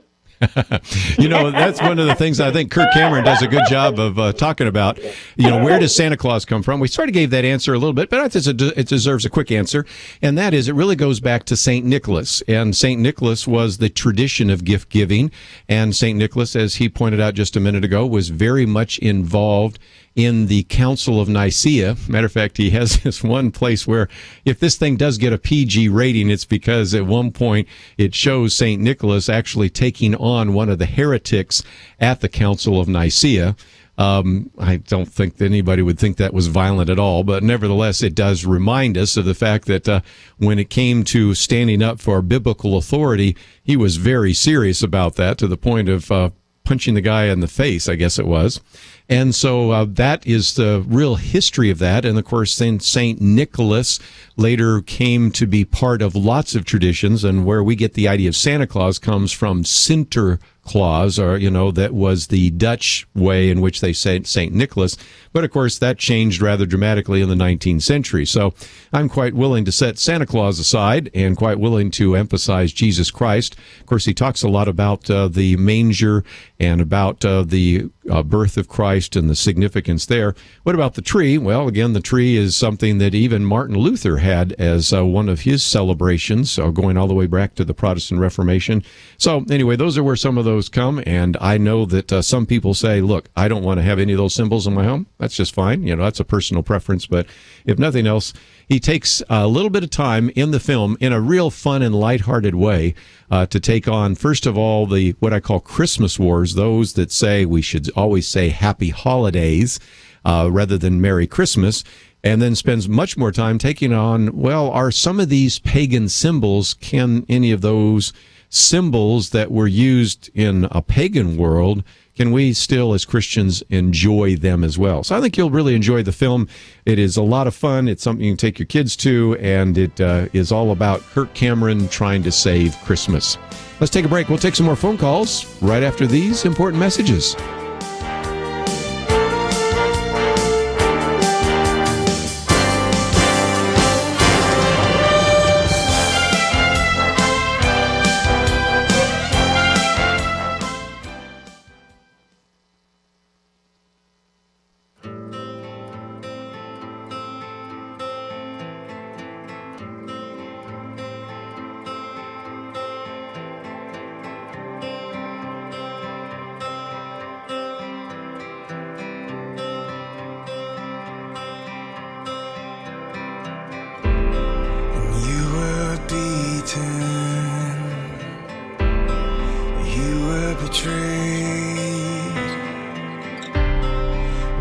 You know, that's one of the things I think Kirk Cameron does a good job of talking about. You know, where does Santa Claus come from? We sort of gave that answer a little bit, but I think it deserves a quick answer. And that is, it really goes back to St. Nicholas. And St. Nicholas was the tradition of gift giving. And St. Nicholas, as he pointed out just a minute ago, was very much involved in the Council of Nicaea. Matter of fact, he has this one place where if this thing does get a PG rating, it's because at one point it shows St. Nicholas actually taking on one of the heretics at the Council of Nicaea. I don't think that anybody would think that was violent at all, but nevertheless, it does remind us of the fact that when it came to standing up for biblical authority, he was very serious about that, to the point of punching the guy in the face, I guess it was. And so that is the real history of that. And of course, St. Nicholas later came to be part of lots of traditions, and where we get the idea of Santa Claus comes from Sinterklaas, or, you know, that was the Dutch way in which they said St. Nicholas. But of course, that changed rather dramatically in the 19th century. So I'm quite willing to set Santa Claus aside and quite willing to emphasize Jesus Christ. Of course, he talks a lot about the manger and about the birth of Christ and the significance there. What about the tree? Well, again, the tree is something that even Martin Luther had as one of his celebrations, going all the way back to the Protestant Reformation. So anyway, those are where some of those those come, and I know that some people say, look, I don't want to have any of those symbols in my home. That's just fine. That's a personal preference. But if nothing else, he takes a little bit of time in the film in a real fun and lighthearted way to take on, first of all, what I call Christmas wars, those that say we should always say Happy Holidays rather than Merry Christmas. And then spends much more time taking on, well, are some of these pagan symbols, can any of those symbols that were used in a pagan world, can we still as Christians enjoy them as well? So I think you'll really enjoy the film. It is a lot of fun. It's something you can take your kids to, and it is all about Kirk Cameron trying to save Christmas. Let's take a break. We'll take some more phone calls right after these important messages.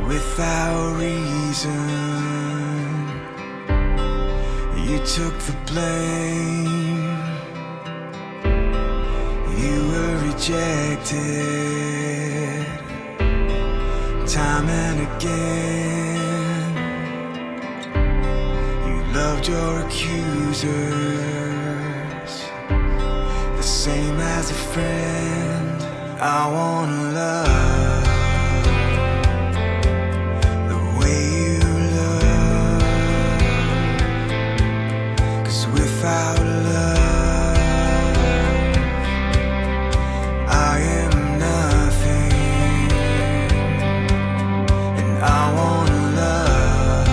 Without reason, you took the blame. You were rejected time and again. You loved your accusers the same as a friend. I wanna love without love, I am nothing, and I wanna love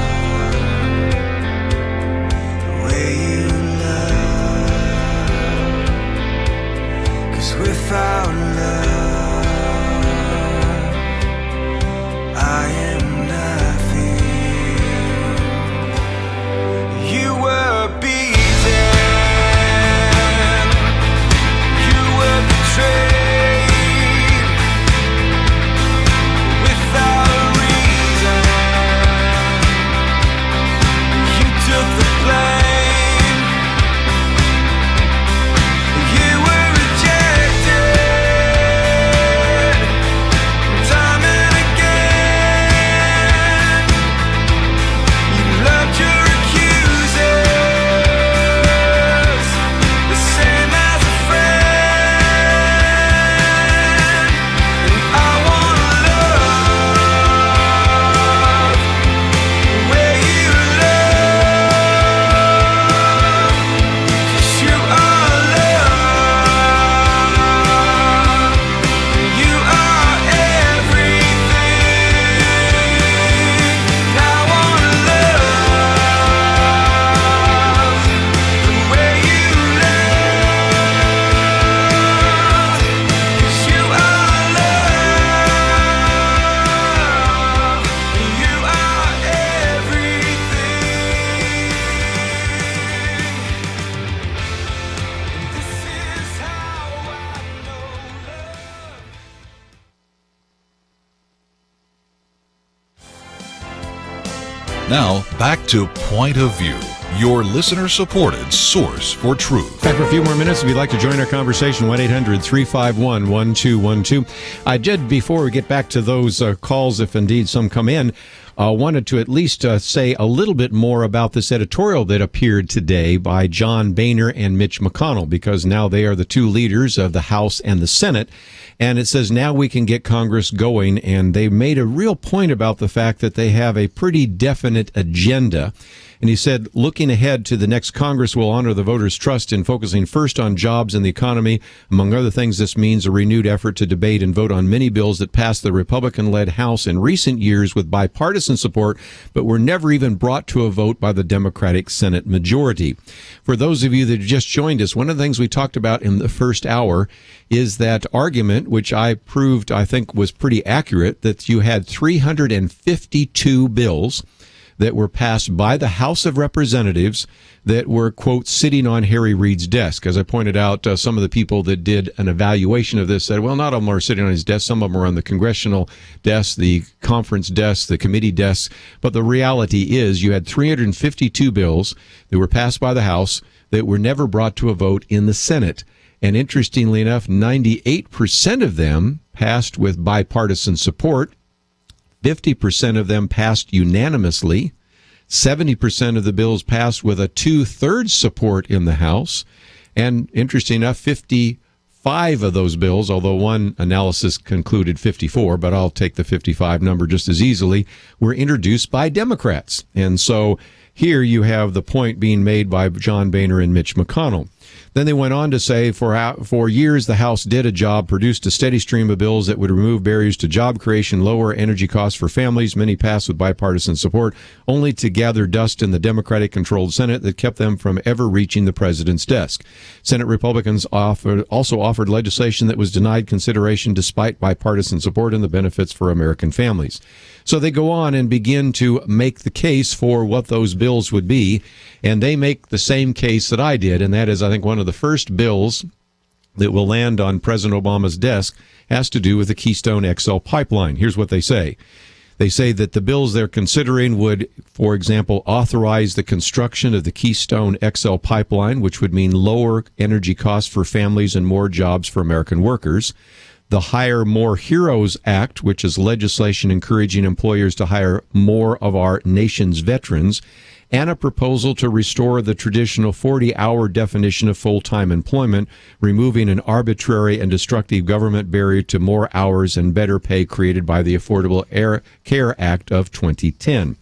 the way you love, 'cause without love, I am nothing. You were beaten, Now, back to Point of View, your listener-supported source for truth. Back for a few more minutes. If you'd like to join our conversation, 1-800-351-1212. I did, before we get back to those calls, if indeed some come in, wanted to at least say a little bit more about this editorial that appeared today by John Boehner and Mitch McConnell, because now they are the two leaders of the House and the Senate. And it says now we can get Congress going. And they made a real point about the fact that they have a pretty definite agenda. And he said, looking ahead to the next Congress will honor the voters' trust in focusing first on jobs and the economy. Among other things, this means a renewed effort to debate and vote on many bills that passed the Republican-led House in recent years with bipartisan bipartisan support, but were never even brought to a vote by the Democratic Senate majority. For those of you that just joined us, one of the things we talked about in the first hour is that argument, which I proved, I think, was pretty accurate, that you had 352 bills that were passed by the House of Representatives that were, quote, sitting on Harry Reid's desk. As I pointed out, some of the people that did an evaluation of this said, well, not all of them are sitting on his desk. Some of them are on the congressional desk, the conference desk, the committee desks. But the reality is you had 352 bills that were passed by the House that were never brought to a vote in the Senate. And interestingly enough, 98% of them passed with bipartisan support. 50% of them passed unanimously. 70% of the bills passed with a 2/3 support in the House. And interesting enough, 55 of those bills, although one analysis concluded 54, but I'll take the 55 number just as easily, were introduced by Democrats. And so here you have the point being made by John Boehner and Mitch McConnell. Then they went on to say for years the House did a job, produced a steady stream of bills that would remove barriers to job creation, lower energy costs for families. Many passed with bipartisan support, only to gather dust in the Democratic-controlled Senate that kept them from ever reaching the president's desk. Senate Republicans also offered legislation that was denied consideration despite bipartisan support and the benefits for American families. So they go on and begin to make the case for what those bills would be, and they make the same case that I did, and that is, I think, one of the first bills that will land on President Obama's desk has to do with the Keystone XL pipeline. Here's what they say. They say that the bills they're considering would, for example, authorize the construction of the Keystone XL pipeline, which would mean lower energy costs for families and more jobs for American workers. The Hire More Heroes Act, which is legislation encouraging employers to hire more of our nation's veterans, and a proposal to restore the traditional 40-hour definition of full-time employment, removing an arbitrary and destructive government barrier to more hours and better pay created by the Affordable Care Act of 2010.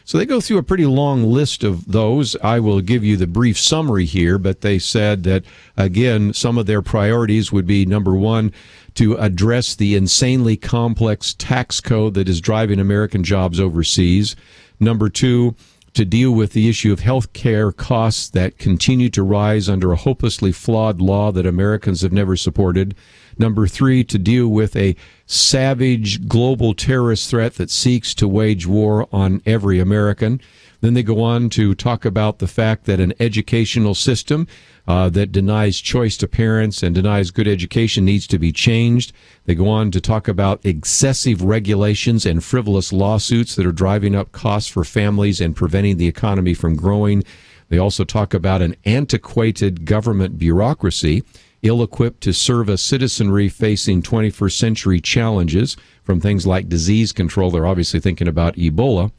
So they go through a pretty long list of those. I will give you the brief summary here, but they said that, again, some of their priorities would be, number one, to address the insanely complex tax code that is driving American jobs overseas. Number two, to deal with the issue of health care costs that continue to rise under a hopelessly flawed law that Americans have never supported. Number three, to deal with a savage global terrorist threat that seeks to wage war on every American. Then they go on to talk about the fact that an educational system that denies choice to parents and denies good education needs to be changed. They go on to talk about excessive regulations and frivolous lawsuits that are driving up costs for families and preventing the economy from growing. They also talk about an antiquated government bureaucracy, ill-equipped to serve a citizenry facing 21st century challenges, from things like disease control. They're obviously thinking about Ebola.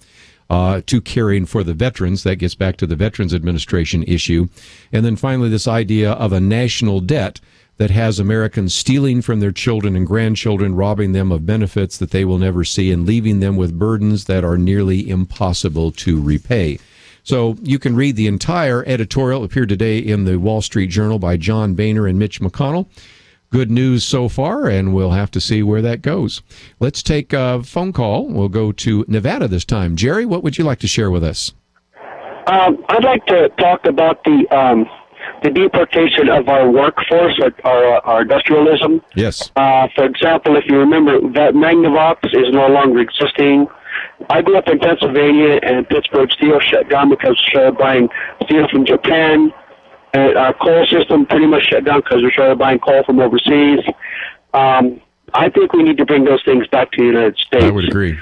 To caring for the veterans. That gets back to the Veterans Administration issue. And then finally, this idea of a national debt that has Americans stealing from their children and grandchildren, robbing them of benefits that they will never see, and leaving them with burdens that are nearly impossible to repay. So you can read the entire editorial, appeared today in the Wall Street Journal by John Boehner and Mitch McConnell. Good news so far, and we'll have to see where that goes. Let's take a phone call. We'll go to Nevada this time. Jerry, what would you like to share with us? I'd like to talk about the deportation of our workforce, our industrialism. Yes. For example, if you remember, that Magnavox is no longer existing. I grew up in Pennsylvania, and Pittsburgh Steel shut down because we started buying steel from Japan. And our coal system pretty much shut down because we started buying coal from overseas. I think we need to bring those things back to the United States. I would agree.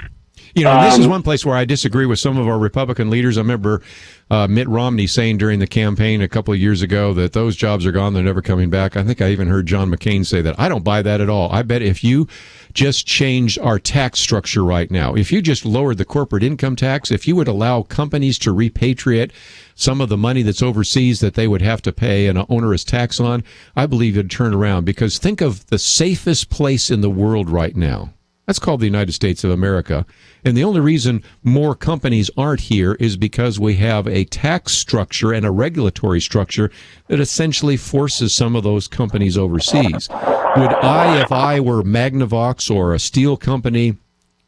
You know, this is one place where I disagree with some of our Republican leaders. I remember Mitt Romney saying during the campaign a couple of years ago that those jobs are gone, they're never coming back. I think I even heard John McCain say that. I don't buy that at all. I bet if you just changed our tax structure right now, if you just lowered the corporate income tax, if you would allow companies to repatriate some of the money that's overseas that they would have to pay an onerous tax on, I believe it'd turn around. Because think of the safest place in the world right now. That's called the United States of America. And the only reason more companies aren't here is because we have a tax structure and a regulatory structure that essentially forces some of those companies overseas. Would I, if I were Magnavox or a steel company,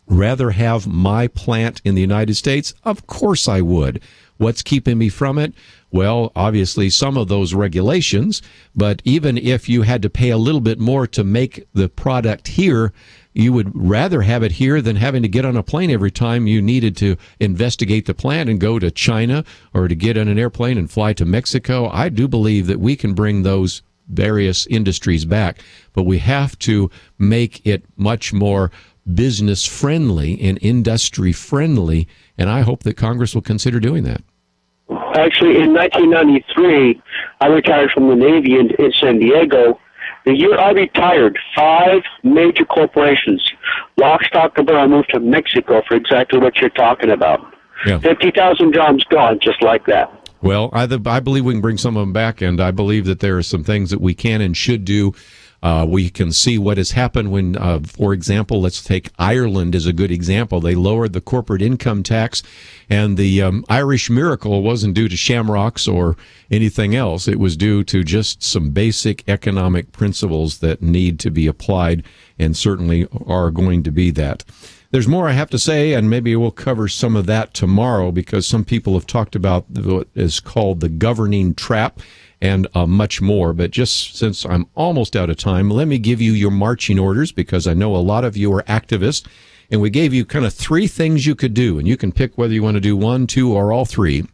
rather have my plant in the United States? Of course I would. What's keeping me from it? Well, obviously some of those regulations, but even if you had to pay a little bit more to make the product here, you would rather have it here than having to get on a plane every time you needed to investigate the plant and go to China or to get on an airplane and fly to Mexico. I do believe that we can bring those various industries back, but we have to make it much more business friendly and industry friendly, and I hope that Congress will consider doing that. Actually, in 1993, I retired from the Navy in San Diego. The year I retired, 5 major corporations, lock, stock, and barrel, moved to Mexico for exactly what you're talking about. Yeah. 50,000 jobs gone just like that. Well, I believe we can bring some of them back, and I believe that there are some things that we can and should do. We can see what has happened when, for example, let's take Ireland as a good example. They lowered the corporate income tax, and the Irish miracle wasn't due to shamrocks or anything else. It was due to just some basic economic principles that need to be applied, and certainly are going to be that. There's more I have to say, and maybe we'll cover some of that tomorrow, because some people have talked about what is called the governing trap and much more. But just since I'm almost out of time, let me give you your marching orders, because I know a lot of you are activists, and we gave you kind of 3 things you could do, and you can pick whether you want to do 1, 2, or all 3.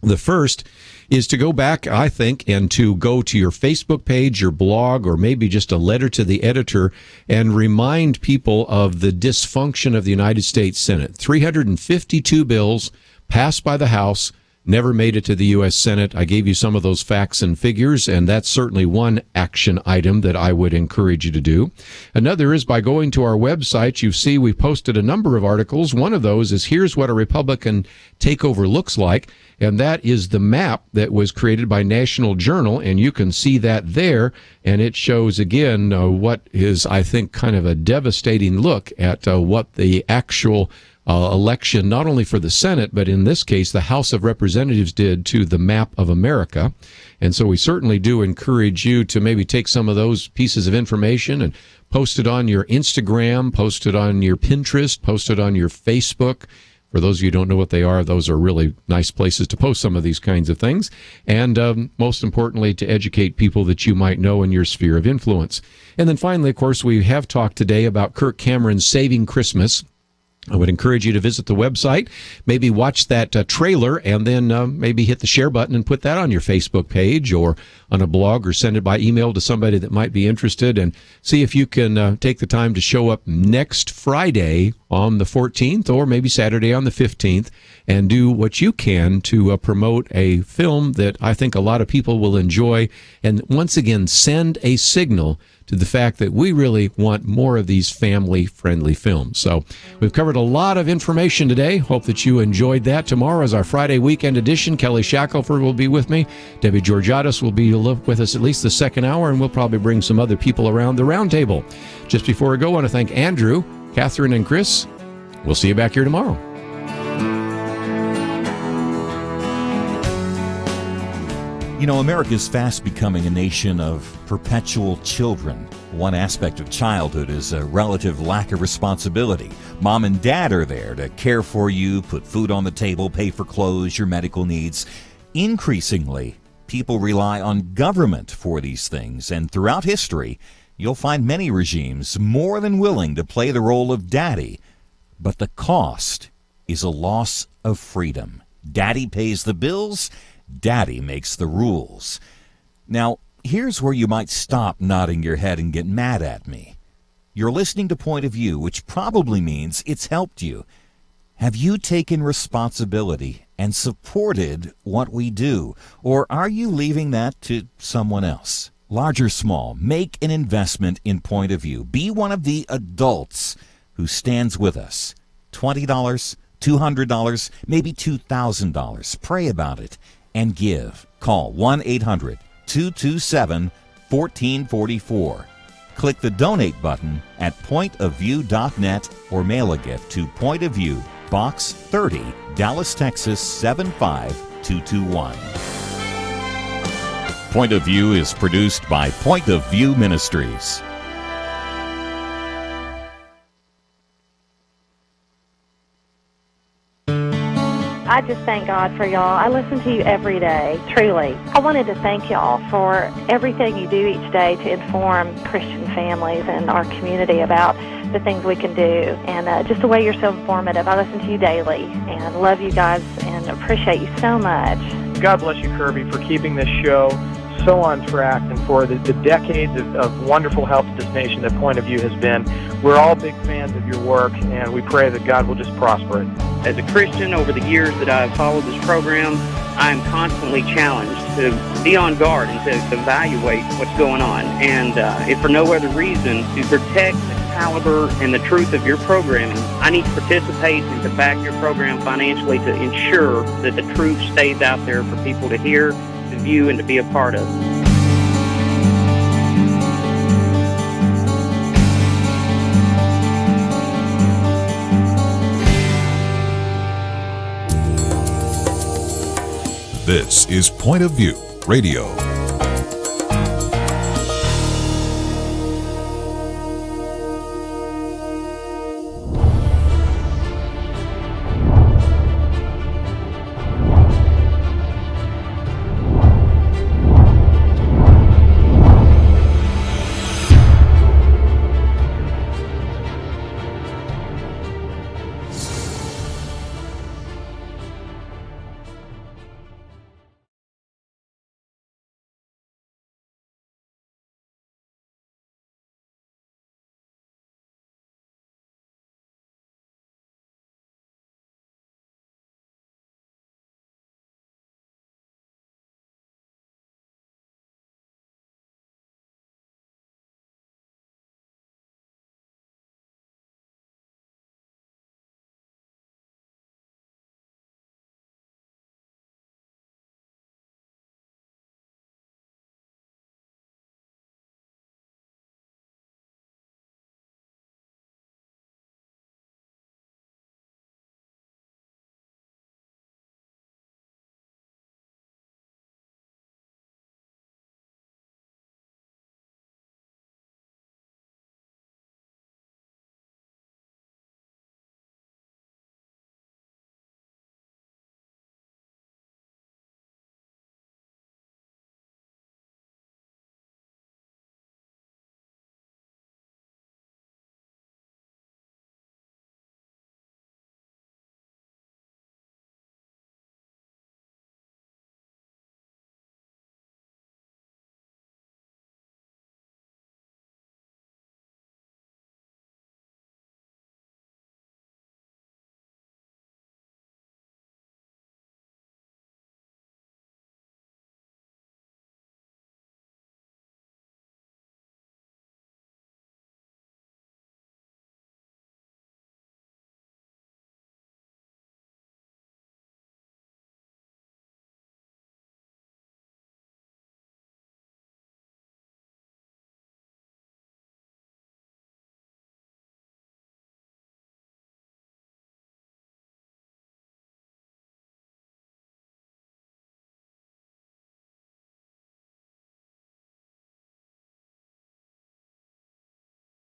The first is to go back, I think, and to go to your Facebook page, your blog, or maybe just a letter to the editor and remind people of the dysfunction of the United States Senate. 352 bills passed by the House, never made it to the U.S. Senate. I gave you some of those facts and figures, and that's certainly one action item that I would encourage you to do. Another is by going to our website. You see we posted a number of articles. One of those is Here's What a Republican Takeover Looks Like, and that is the map that was created by National Journal, and you can see that there, and it shows, again, what is, I think, kind of a devastating look at what the actual election, not only for the Senate, but in this case, the House of Representatives did to the map of America. And so we certainly do encourage you to maybe take some of those pieces of information and post it on your Instagram, post it on your Pinterest, post it on your Facebook. For those of you who don't know what they are, those are really nice places to post some of these kinds of things. And most importantly, to educate people that you might know in your sphere of influence. And then finally, of course, we have talked today about Kirk Cameron's Saving Christmas. I would encourage you to visit the website, maybe watch that trailer, and then maybe hit the share button and put that on your Facebook page or on a blog, or send it by email to somebody that might be interested, and see if you can take the time to show up next Friday on the 14th or maybe Saturday on the 15th and do what you can to promote a film that I think a lot of people will enjoy, and once again send a signal to the fact that we really want more of these family-friendly films. So we've covered a lot of information today. Hope that you enjoyed that. Tomorrow is our Friday weekend edition. Kelly Shackelford will be with me. Debbie Georgiadis will be with us at least the second hour, and we'll probably bring some other people around the round table. Just before I go, I want to thank Andrew, Catherine, and Chris. We'll see you back here tomorrow. You know, America's fast becoming a nation of perpetual children. One aspect of childhood is a relative lack of responsibility. Mom and dad are there to care for you, put food on the table, pay for clothes, your medical needs. Increasingly, people rely on government for these things, and throughout history, you'll find many regimes more than willing to play the role of daddy. But the cost is a loss of freedom. Daddy pays the bills, Daddy makes the rules. Now, here's where you might stop nodding your head and get mad at me. You're listening to Point of View, which probably means it's helped you. Have you taken responsibility and supported what we do? Or are you leaving that to someone else? Large or small, make an investment in Point of View. Be one of the adults who stands with us. $20, $200, maybe $2,000. Pray about it and give. Call 1-800-227-1444. Click the donate button at pointofview.net or mail a gift to Point of View, Box 30, Dallas, Texas 75221. Point of View is produced by Point of View Ministries. I just thank God for y'all. I listen to you every day, truly. I wanted to thank y'all for everything you do each day to inform Christian families and our community about the things we can do, and just the way you're so informative. I listen to you daily and love you guys and appreciate you so much. God bless you, Kirby, for keeping this show so on track and for the decades of wonderful help to this nation that Point of View has been. We're all big fans of your work, and we pray that God will just prosper it. As a Christian, over the years that I've followed this program, I'm constantly challenged to be on guard and to evaluate what's going on. And if for no other reason, to protect the caliber and the truth of your programming, I need to participate and to back your program financially to ensure that the truth stays out there for people to hear, to view, and to be a part of. This is Point of View Radio.